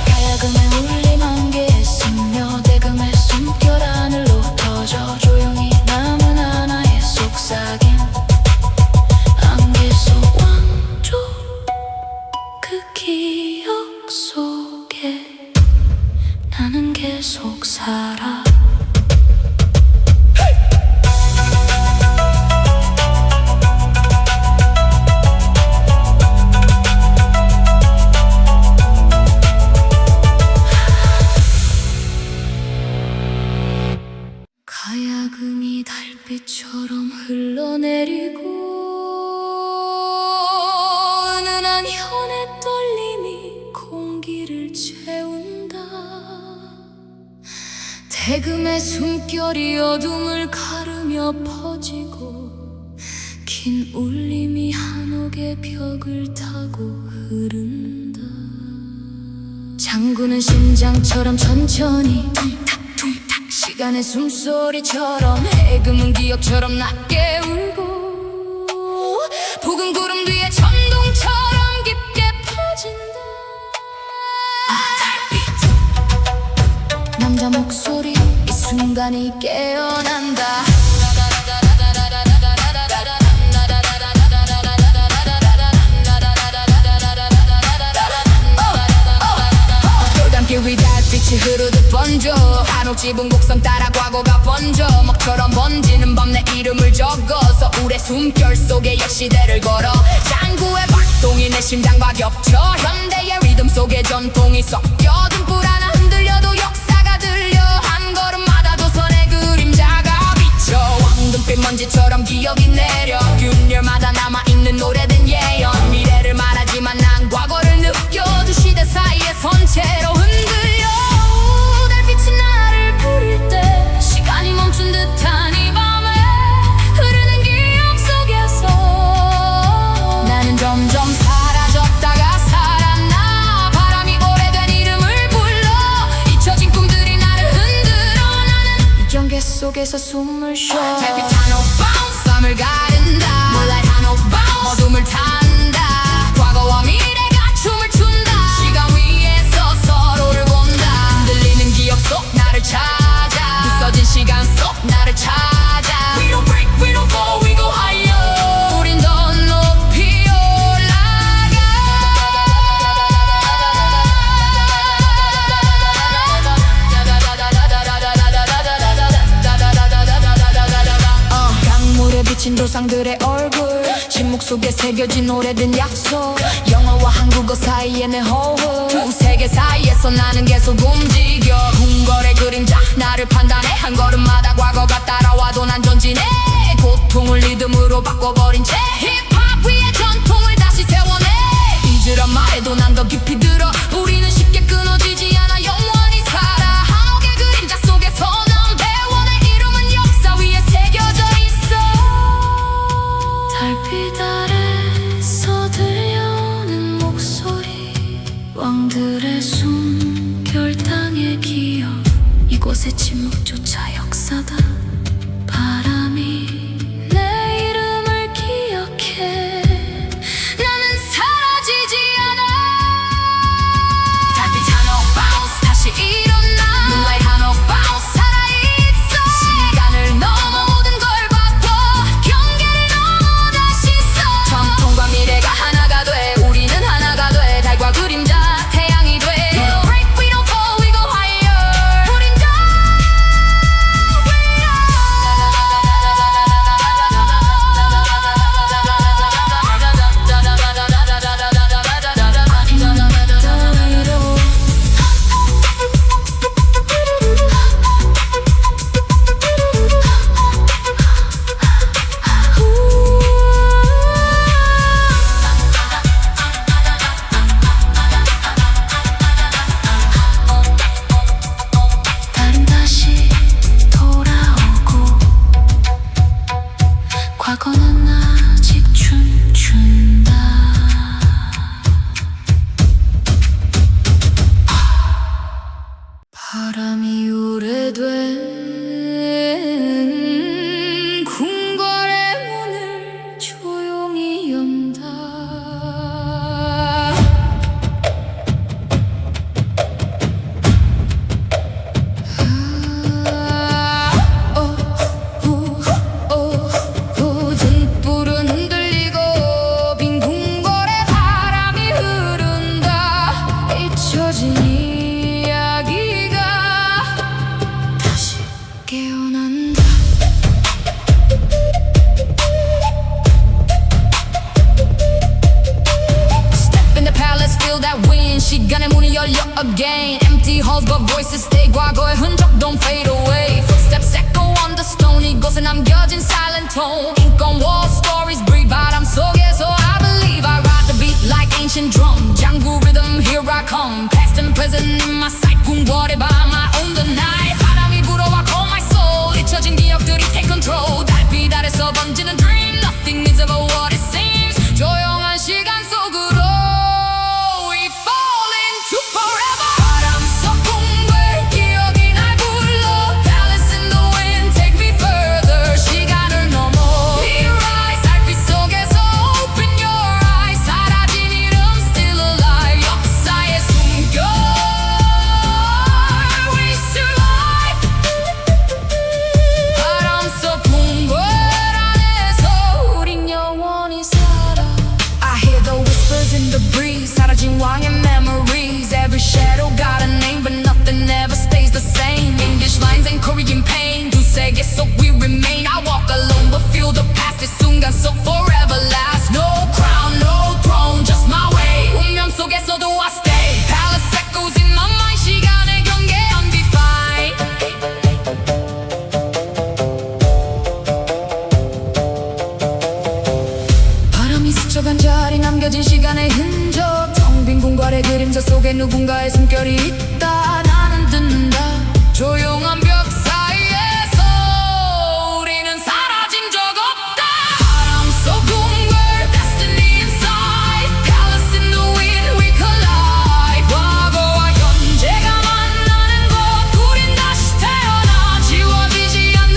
가야금의 울림 안개에 스며 대금의 숨결 하늘로 터져 조용히 남은 하나의 속삭임. 안개 속 왕조 그 기억 속에 나는 계속 살아. 가야금이 달빛처럼 흘러내리고 은은한 현의 떨림이 공기를 채운다. 대금의 숨결이 어둠을 가르며 퍼지고 긴 울림이 한옥의 벽을 타고 흐른다. 장구는 심장처럼 천천히 퉁탁 시간의 숨소리처럼 해금은 기억처럼 낮게 울고 붉은 구름 뒤에 천둥처럼 깊게 퍼진다. 달빛 남자 목소리 이 순간이 깨어난다. 길 위 달빛이 흐르듯 번져. 한옥 지붕 곡선 따라 과거가 번져. 먹처럼 번지는 밤 내 이름을 적어서 울의 숨결 속에 옛 시대를 걸어. 장구의 박동이 내 심장과 겹쳐. 현대의 리듬 속에 전통이 섞여. 등불 하나 흔들려도 역사가 들려. 한 걸음마다 조선의 그림자가 비쳐. 황금빛 먼지처럼 기억이 내려. 균열마다 남아있는 오래된 예언. 미래를 말하지만 난 과거를 느껴. 두 시대 사이에 선체로 흔들려. 달빛이 나를 부를 때 시간이 멈춘 듯한 이 밤에 흐르는 기억 속에서 나는 점점 사라졌다가 살아나. 바람이 오래된 이름을 불러. 속에서 숨을 쉬어 달빛 한옥 bounce 밤을 가른다 Moonlight 한옥 bounce 어둠을 탄다 과거와 미래가 춤을 춘다 시간 위에서 서로를 본다 흔들리는 기억 속 나를 찾아 부서진 시간 속 나를 찾아 We don't break, we don't fall, we go higher 우린 더 높이 강물에 비친 조상들의 얼굴 침묵 속에 새겨진 오래된 약속 영어와 한국어 사이에 내 호흡 두 세계 사이에서 나는 계속 움직여 궁궐의 그림자 나를 판단해 한 걸음마다 과거가 따라와도 난 전진해 고통을 리듬으로 바꿔버린 채 힙합 위에 전통을 다시 세워내 잊으란 말해도 난 더 깊이 들어 우리는 쉽게 끊어지지 않아 영원히 살아 한옥의 그림자 속에서 난 배워 내 이름은 역사 위에 새겨져 있어 달빛 아래서 들려오는 목소리 왕들의 숨결 땅의 기억 이곳의 침묵조차 역사다 바람이 내 이름을 기억해 나는 사라지지 않아 달빛 한옥 bounce 다시 일어나 Moonlight 한옥 bounce 살아있어 시간을 넘어 모든 걸 바꿔 경계를 넘어 다시 서 전통과 미래가 하나가 돼 우리는 하나가 돼 달과 그림자 태양이 돼 We don't break, we don't fall, we go higher 우린 더 달은 다시 돌아오고 과거는 아직 춤춘다 바람이 오래된 궁궐의 문을 조용히 연다 등불은 흔들리고 빈 궁궐에 바람이 흐른다 잊혀진 이야기가 다시 깨어난다 Step in the palace, feel that wind 시간의 문이 열려 again Empty halls but voices stay 과거의 흔적 don't fade away Footsteps echo on the stone 이곳에 남겨진 silent tone Ink on wall, stories breathe 바람 속에서 I believe I ride the beat like ancient drum 장구 rhythm, here I come Past and present in my sight 궁궐의 밤 I own the night 바람이 불어와 call my soul 잊혀진 기억들이 take control 달빛 아래서 번지는 dream Nothing is ever what it seems 조용한 시간 속으로 We fall into forever 바람 속 궁궐 기억이 날 불러 Palace in the wind take me further 시간을 넘어 We rise 달빛 속에서 open your eyes 사라진 이름 still alive 역사에 숨겨 We survive 바람 속 궁궐 안에서 우린 영원히 살아 I hear the whispers in the breeze 사라진 왕의 memories Every shadow got a name but nothing ever stays the same English lines and Korean pain 두 세계 속 we remain I walk alone but feel the past 이 순간 속 forever last No crown, no throne, just my way 운명 속에서도 I stay Palace echoes in my mind 시간의 경계 undefined 바람이 스쳐간 자리 남겨진 시간의 흔적 텅 빈 궁궐의 그림자 속에 누군가의 숨결이 있다 나는 듣는다 조용한 벽 사이에서 우리는 사라진 적 없다 바람 속 궁궐 destiny inside Palace in the wind we collide 과거와 현재가 만나는 곳 우린 다시 태어나 지워지지 않는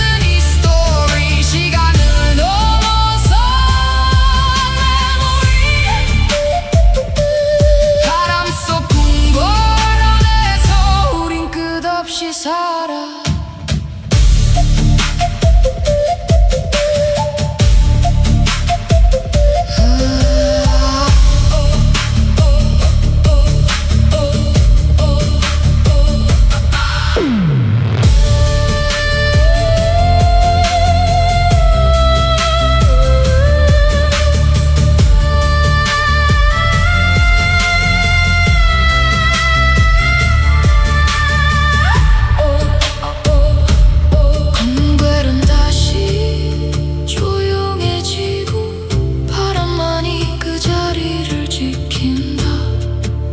다시 살아.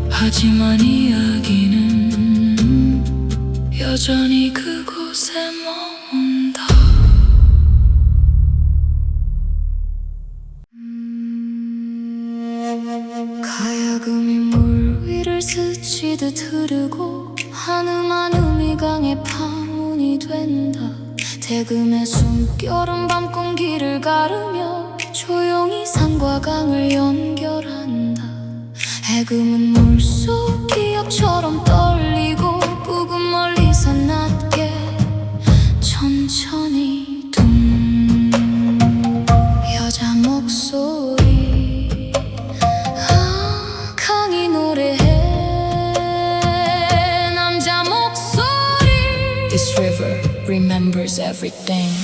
하지만 이야기는 여전히 그곳에 머문다. 가야금이 물 위를 스치듯 흐르고 한음한음이 강에 파문이 된다. 대금의 숨결은 밤 공기를 가르며 조용히 산과 강을 연결한다. 해금은 물속 기억처럼 떨리고 북은 멀리서 낮게 천천히 둥. 여자 목소리 강이 노래해. 남자 목소리 This river remembers everything.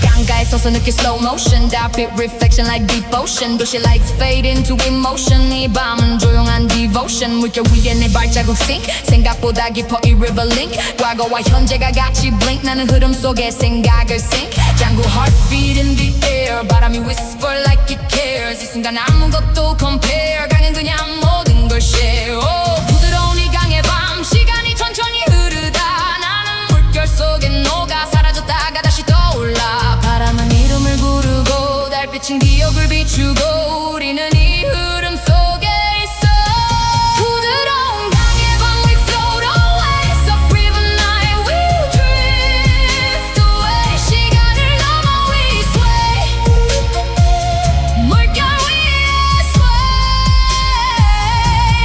강가에 서서 느낄 slow motion 달빛 reflection like deep ocean. 도시 lights fade into emotion. 이 밤은 조용한 devotion. 물결 위에 내 발자국 sink. 생각보다 깊어 이 river link. 과거와 현재가 같이 blink. 나는 흐름 속에 생각을 sink. 장구 heartbeat in the air. 바람이 whisper like it cares. 이 순간 아무것도 compare. 강은 그냥 모든 걸 share. Oh, 부드러운 이 강의 밤 시간이 천천히 흐르다. 나는 물결 속에 녹아 사라졌다가 다시 떠올라. 바람은 이름을 부르고 달빛은 기억을 비추고 우리는 이 흐름 속에 있어. 부드러운 강의 밤 we float away. Soft river night we drift away. 시간을 넘어 we sway. 물결 위에 sway.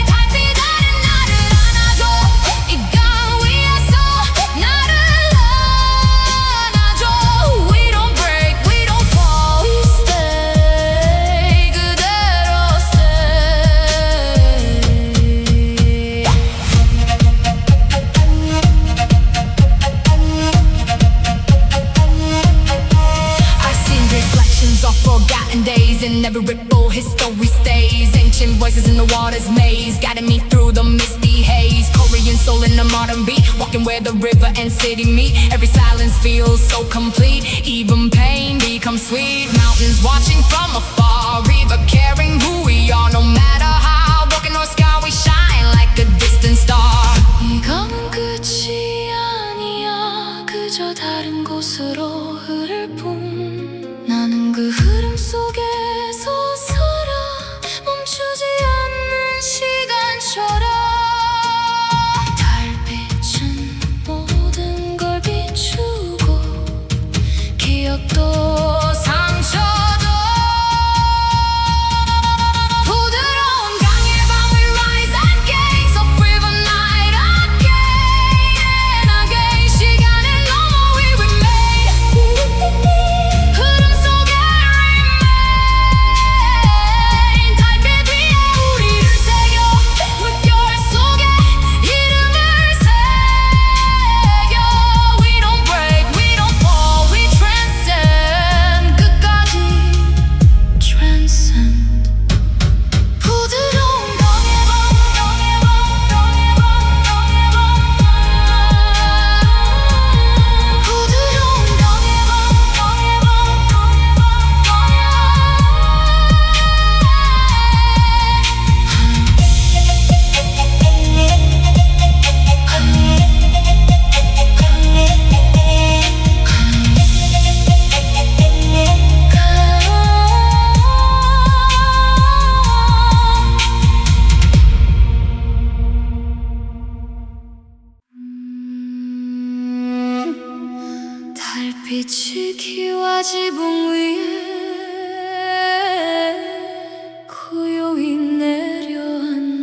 달빛 아래 나를 안아줘. 이 강 위에서 나를 안아줘. We don't break, we don't fall. We stay. 그대로 stay. I've seen reflections of forgotten days. In every ripple history stays. Ancient voices in the water's maze, guiding me through the misty haze. Korean soul in the modern beat, walking where the river and city meet. Every silence feels so complete. Even pain becomes sweet. Mountains watching from afar, river carrying who we are. No matter how broken or sky, we shine like a distant star. 이 강은 끝이 아니야. 그저 다른 곳으로 흐를 뿐. 나는 그 흐름 속에서 살아. 멈추지 않는 시간처럼. 달빛은 모든 걸 비추고 기억도 상처도. 부드러운 강의 밤 we rise again. Soft river night again and again. 시간을 넘어 we remain. 흐름 속에 remain. 달빛 위에 우리를 새겨. 물결 속에 이름을 새겨. We don't break, we don't fall. We transcend. 끝까지 transcend. 부드러운 강의 밤, 강의 밤, 강의 밤, 강의 밤. 부드러운 강의 밤, 강의 밤, 강의 밤, 달빛이 기와 지붕 위에 고요히 내려앉는다.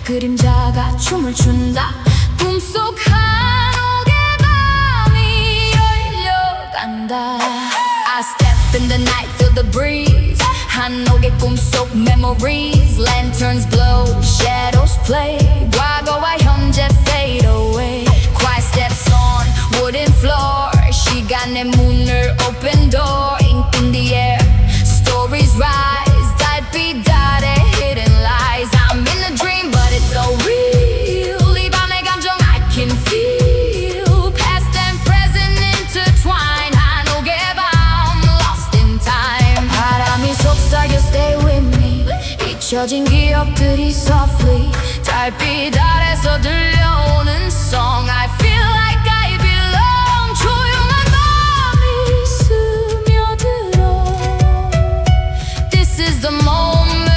그림자가 춤을 춘다 꿈속 한옥의 밤이 열려간다 I step in the night, feel the breeze 한옥의 꿈속 memories Lanterns glow, shadows play 과거와 현재 fade away Quiet steps on wooden floor 시간의 문을 open door Ink in the air, stories rise 달빛 아래 hidden lies I'm in a dream but it's so real 이 밤의 감정 I can feel Past and present intertwined 한옥의 밤 lost in time 바람이 속삭여 stay with me 잊혀진 기억들이 softly 달빛 아래서 들려오는 song I feel like I belong 조용한 밤이 스며들어 This is the moment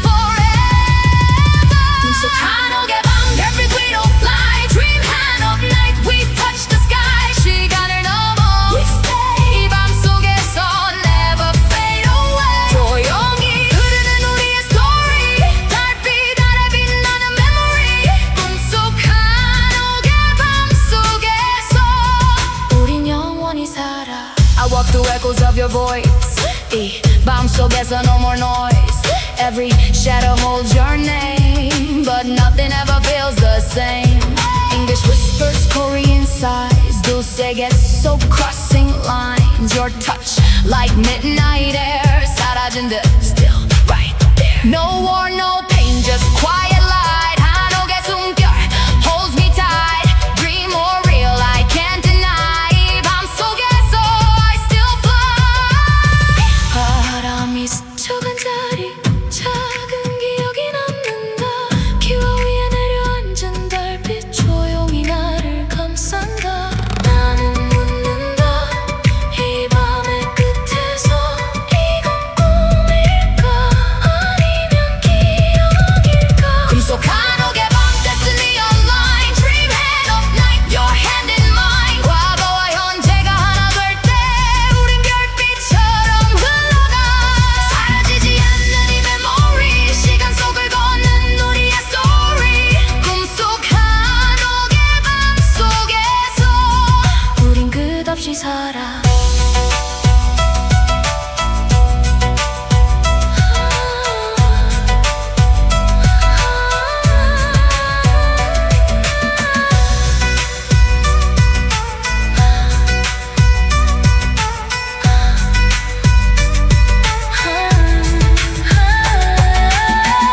forever 꿈속 한옥의 밤 Every window fly Dream 한옥 night We touch the sky 시간을 넘어 We stay 이 밤 속에서 Never fade away 조용히 흐르는 우리의 story 달빛 아래 빛나는 memory 꿈속 한옥의 밤 속에서 우린 영원히 살아 I walk through echoes of your voice 이 밤 속에서 no more noise Every shadow holds your name But nothing ever feels the same English whispers, Korean sighs Dulce gets so crossing lines Your touch like midnight air 사라진 듯 still right there No war, no pain, just quiet light 한옥의 숨결 holds me tight Dream or real, I can't deny 이 밤 속에서 I still fly 바람이 스쳐간 자리 작은 기억이 남는다 기와 위에 내려앉은 달빛 조용히 나를 감싼다 나는 묻는다 이 밤의 끝에서 이건 꿈일까 아니면 기억일까 꿈속 한옥의 밤 Destiny online Dream hand of night Your hand in mine 과거와 현재가 하나 될 때 우린 별빛처럼 흘러가 사라지지 않는 이 memory 시간 속을 걷는 우리의 story 꿈속 한옥의 밤 속에서 우린 끝없이 살아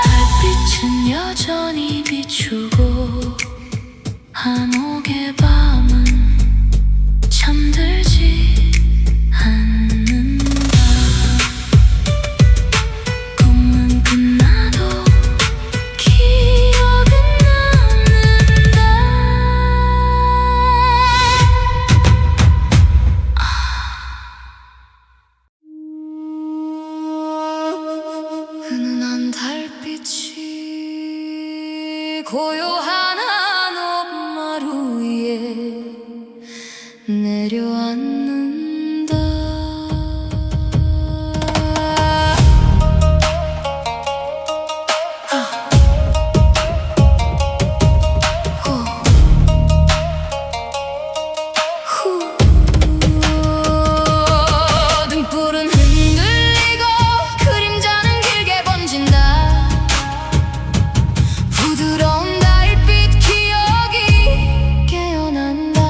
달빛은 여전히 비추고 한옥의 밤은 잠들지 않는다 꿈은 끝나도 기억은 남는다 은은한 달빛이 고요한 한옥 마루 위에 내려앉는다 등불은 흔들리고 그림자는 길게 번진다 부드러운 달빛 기억이 깨어난다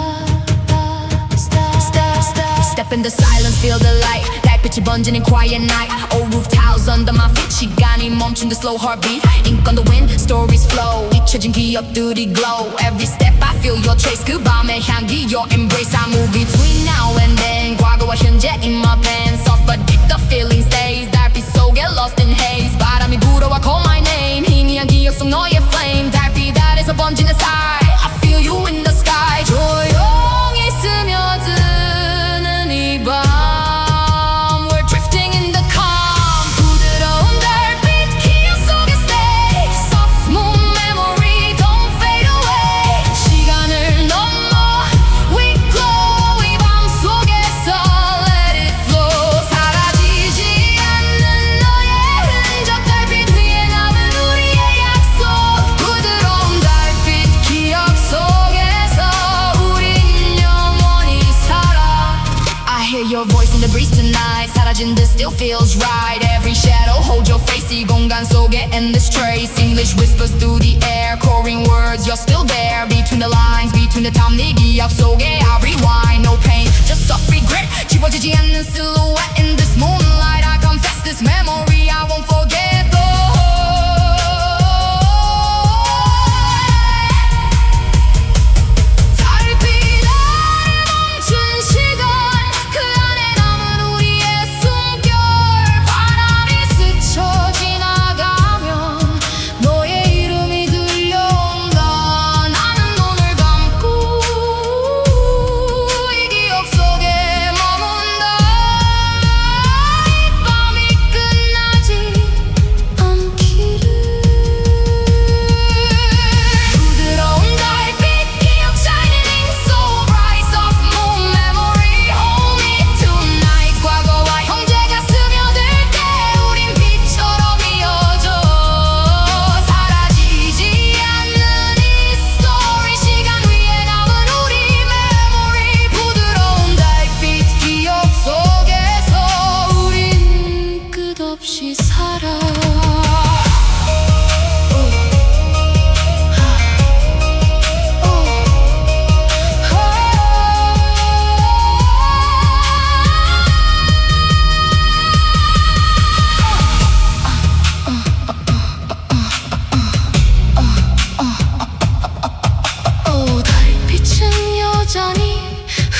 Step in the silence, feel the light 달빛이 번지는 quiet night Old roof tiles under my feet 시간이 멈춘 the slow heartbeat Ink on the wind, stories flow 잊혀진 기억들이 glow Every step I feel your trace 그 밤의 향기 your embrace I move between now and then 과거와 현재 in my pants Soft but deep the feeling stays 달빛 속에 lost in haze 바람이 불어와 call my name 희미한 기억 속 너의 flame 달빛 아래서 번지는 sigh I feel you in the sky 조용히 스며드는 이 밤 We're drifting in the calm 부드러운 달빛 기억 속에 stay Soft smooth memory don't fade away 시간을 넘어 we glow 이 밤 속에서 let it flow 사라지지 않는 너의 흔적 달빛 위에 남은 우리의 약속 feels right. Every shadow hold your face. 이 공간 속에 endless trace. English whispers through the air. Calling words, you're still there. Between the lines, between the time. 네 기억 속에 I rewind. No pain, just soft regret. 지워지지 않는 silhouette in this moonlight. I confess this memory I won't forget.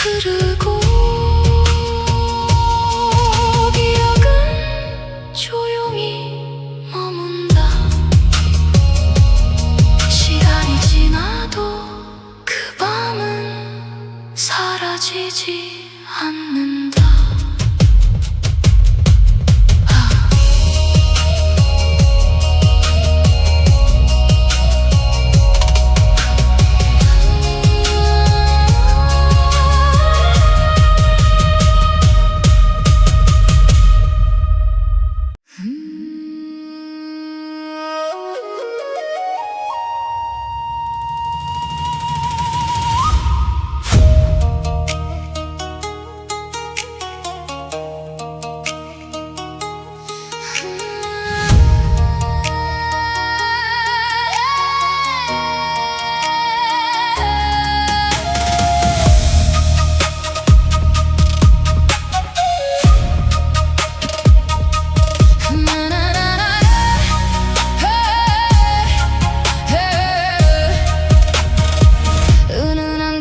흐르고 기억은 조용히 머문다. 시간이 지나도 그 밤은 사라지지 않는다.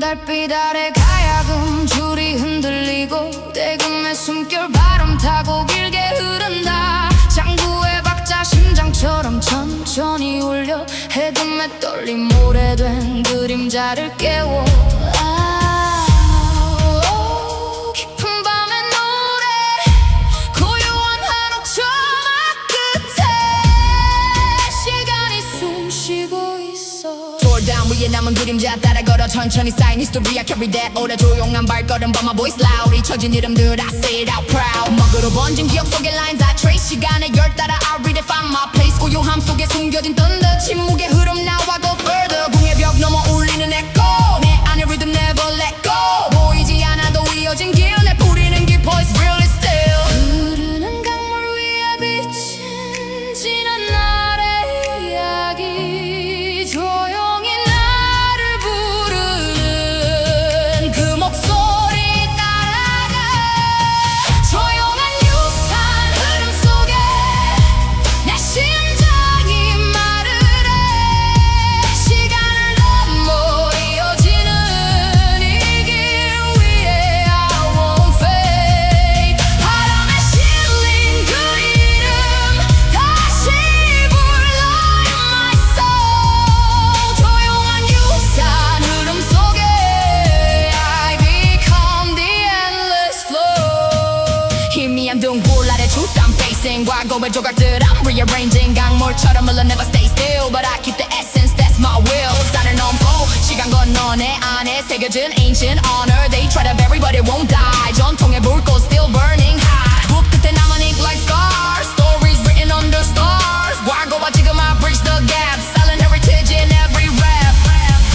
달빛 아래 가야금 줄이 흔들리고 대금의 숨결 바람 타고 길게 흐른다. 장구의 박자 심장처럼 천천히 울려 해금의 떨림 오래된 그림자를 깨워. 깊은 밤의 노래 고요한 한옥 조막 끝에 시간이 숨쉬고 있어. Tore down 위에 남은 그림자 따라 걸어 천천히 쌓인 history I carry that. 오래 조용한 발걸음 but my voice loud. 잊혀진 이름들 I say it out proud. 먹으로 번진 기억 속의 lines I trace. 시간의 열 따라 I redefine my place. 고요함 속에 숨겨진 thunder. 침묵의 흐름 now I go further. 궁의 벽 넘어 울리는 echo. 내 안의 rhythm never let go. 보이지 않아도 이어진 길 내 뿌리는 깊어 it's really still. 흐르는 강물 위에 비친 지난 날의 이야기. 조용히 나를 부르는 그 목소리 따라가. 조용한 유산 흐름 속에 내 심장이 말을 해. 시간을 넘어 이어지는 이 길 위에 I won't fade. 바람에 실린 그 이름 다시 불러 in my soul. 조용한 유산 흐름 속에 I become the endless flow. 희미한 등불 아래 truth I'm facing. 과거의 조각들 I'm rearranging. 강물처럼 흘러 never stay still but I keep the essence that's my will. 산을 넘고 시간 건너 내 안에 새겨진 ancient honor. They try to bury but it won't die. 전통의 불꽃 still burning high. 붓 끝에 남은 ink like scars. Stories written under stars. 과거와 지금 I bridge the gap. Silent heritage in every rap.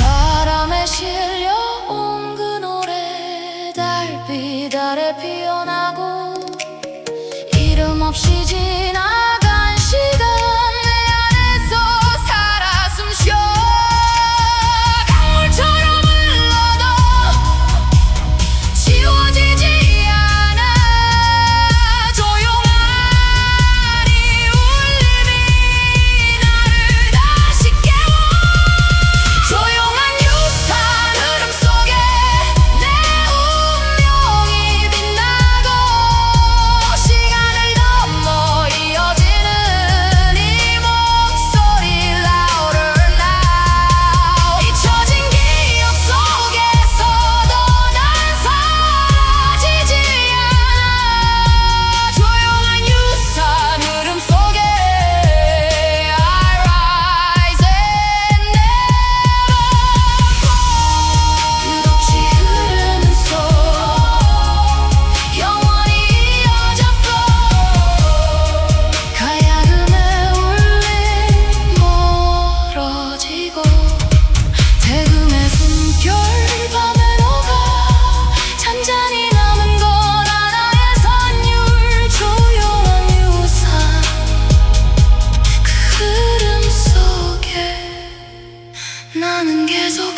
바람에 실려온 그 노래 달빛 아래 피어나고 이름 나는 계속